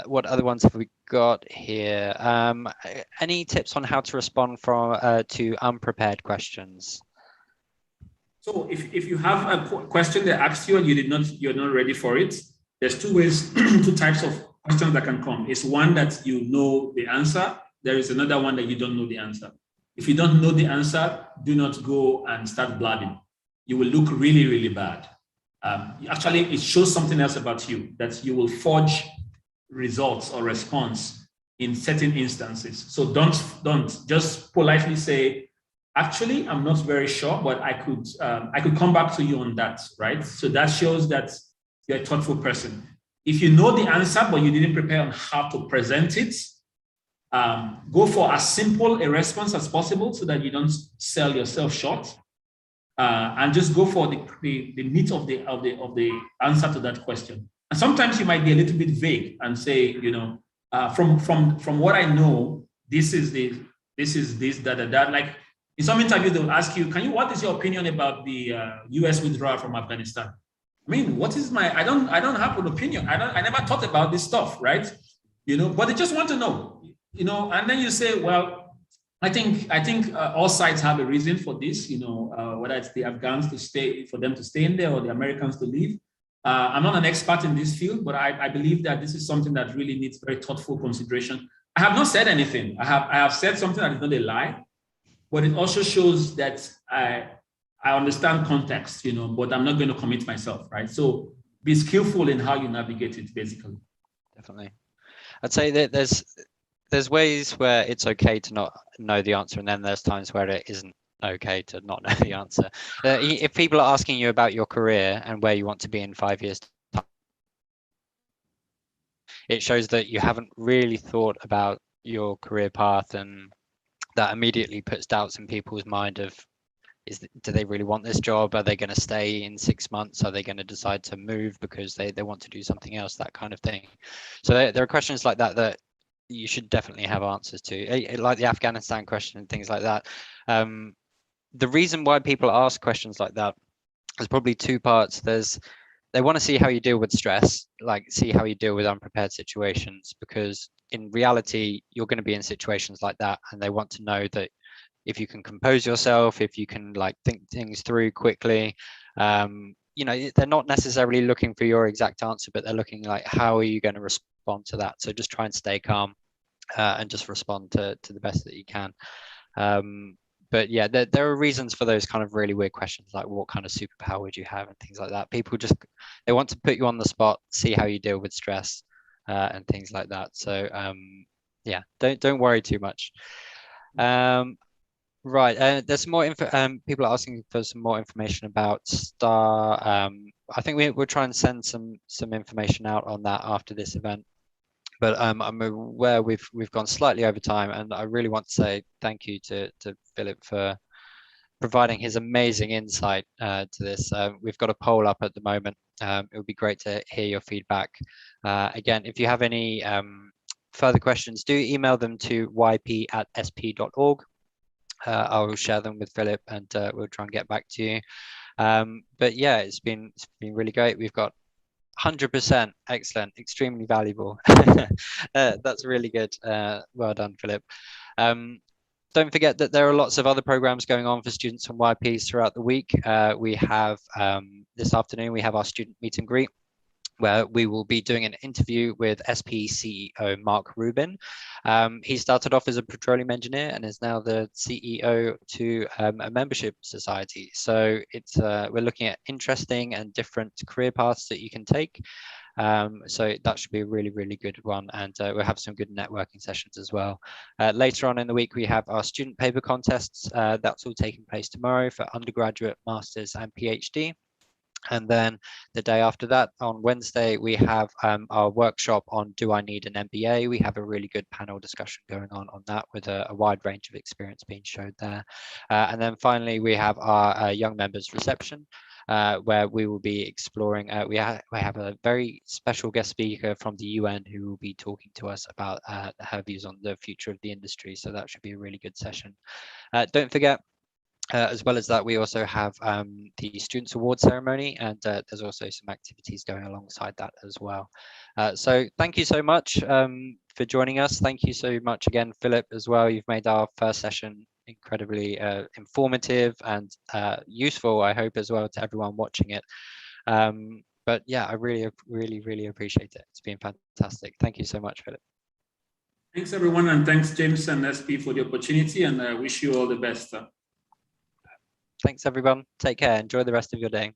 Speaker 1: What other ones have we got here? Any tips on how to respond to unprepared questions?
Speaker 2: So if you have a question that asks you and you're not ready for it, there's two types of questions that can come. It's one that you know the answer. There is another one that you don't know the answer. If you don't know the answer, do not go and start blabbing. You will look really, really bad. Actually, it shows something else about you, that you will forge results or response in certain instances. So don't just politely say, actually, I'm not very sure, but I could come back to you on that, right? So that shows that you're a thoughtful person. If you know the answer, but you didn't prepare on how to present it, go for as simple a response as possible so that you don't sell yourself short, and just go for the meat of the answer to that question. And sometimes you might be a little bit vague and say, from what I know, this is this, that. Like in some interview, they'll ask you, what is your opinion about the US withdrawal from Afghanistan? I mean, I don't have an opinion. I never thought about this stuff, right? But they just want to know, and then you say, well, I think all sides have a reason for this, whether it's the Afghans for them to stay in there or the Americans to leave. I'm not an expert in this field, but I believe that this is something that really needs very thoughtful consideration. I have not said anything. I have said something that is not a lie, but it also shows that I understand context, but I'm not going to commit myself, right? So be skillful in how you navigate it, basically.
Speaker 1: Definitely. I'd say that there's ways where it's okay to not know the answer, and then there's times where it isn't okay to not know the answer. If people are asking you about your career and where you want to be in 5 years' time, it shows that you haven't really thought about your career path, and that immediately puts doubts in people's mind of, do they really want this job? Are they going to stay in 6 months? Are they going to decide to move because they want to do something else? That kind of thing. So there are questions like that that you should definitely have answers to, like the Afghanistan question and things like that. The reason why people ask questions like that is probably two parts. They want to see how you deal with stress, like see how you deal with unprepared situations, because in reality, you're going to be in situations like that, and they want to know that if you can compose yourself, if you can like think things through quickly. They're not necessarily looking for your exact answer, but they're looking like, how are you going to respond to that? So just try and stay calm and just respond to the best that you can. But yeah, there are reasons for those kind of really weird questions, like what kind of superpower would you have and things like that. People they want to put you on the spot, see how you deal with stress and things like that. So yeah, don't worry too much. Right, there's some more info. People are asking for some more information about STAR. I think we'll try and send some information out on that after this event. But I'm aware we've gone slightly over time, and I really want to say thank you to Philip for providing his amazing insight to this. We've got a poll up at the moment. It would be great to hear your feedback. Again, if you have any further questions, do email them to yp@sp.org. I will share them with Philip, and we'll try and get back to you. But yeah, it's been really great. We've got 100% excellent, extremely valuable. That's really good. Well done, Philip. Don't forget that there are lots of other programs going on for students from YPs throughout the week. We have this afternoon, we have our student meet and greet, where we will be doing an interview with SP CEO Mark Rubin. He started off as a petroleum engineer and is now the CEO to a membership society. So we're looking at interesting and different career paths that you can take. So that should be a really, really good one. And we'll have some good networking sessions as well. Later on in the week, we have our student paper contests. That's all taking place tomorrow for undergraduate, masters and PhD. And then the day after that, on Wednesday, we have our workshop on Do I Need an MBA? We have a really good panel discussion going on that, with a wide range of experience being showed there. And then finally, we have our young members reception, where we will be exploring, we have a very special guest speaker from the UN who will be talking to us about her views on the future of the industry. So that should be a really good session. Don't forget, as well as that, we also have the Students' Award ceremony, and there's also some activities going alongside that as well. So thank you so much for joining us. Thank you so much again, Philip, as well. You've made our first session incredibly informative and useful, I hope, as well, to everyone watching it. But yeah, I really, really, really appreciate it. It's been fantastic. Thank you so much, Philip.
Speaker 2: Thanks, everyone, and thanks, James and SP, for the opportunity, and I wish you all the best.
Speaker 1: Thanks, everyone. Take care. Enjoy the rest of your day.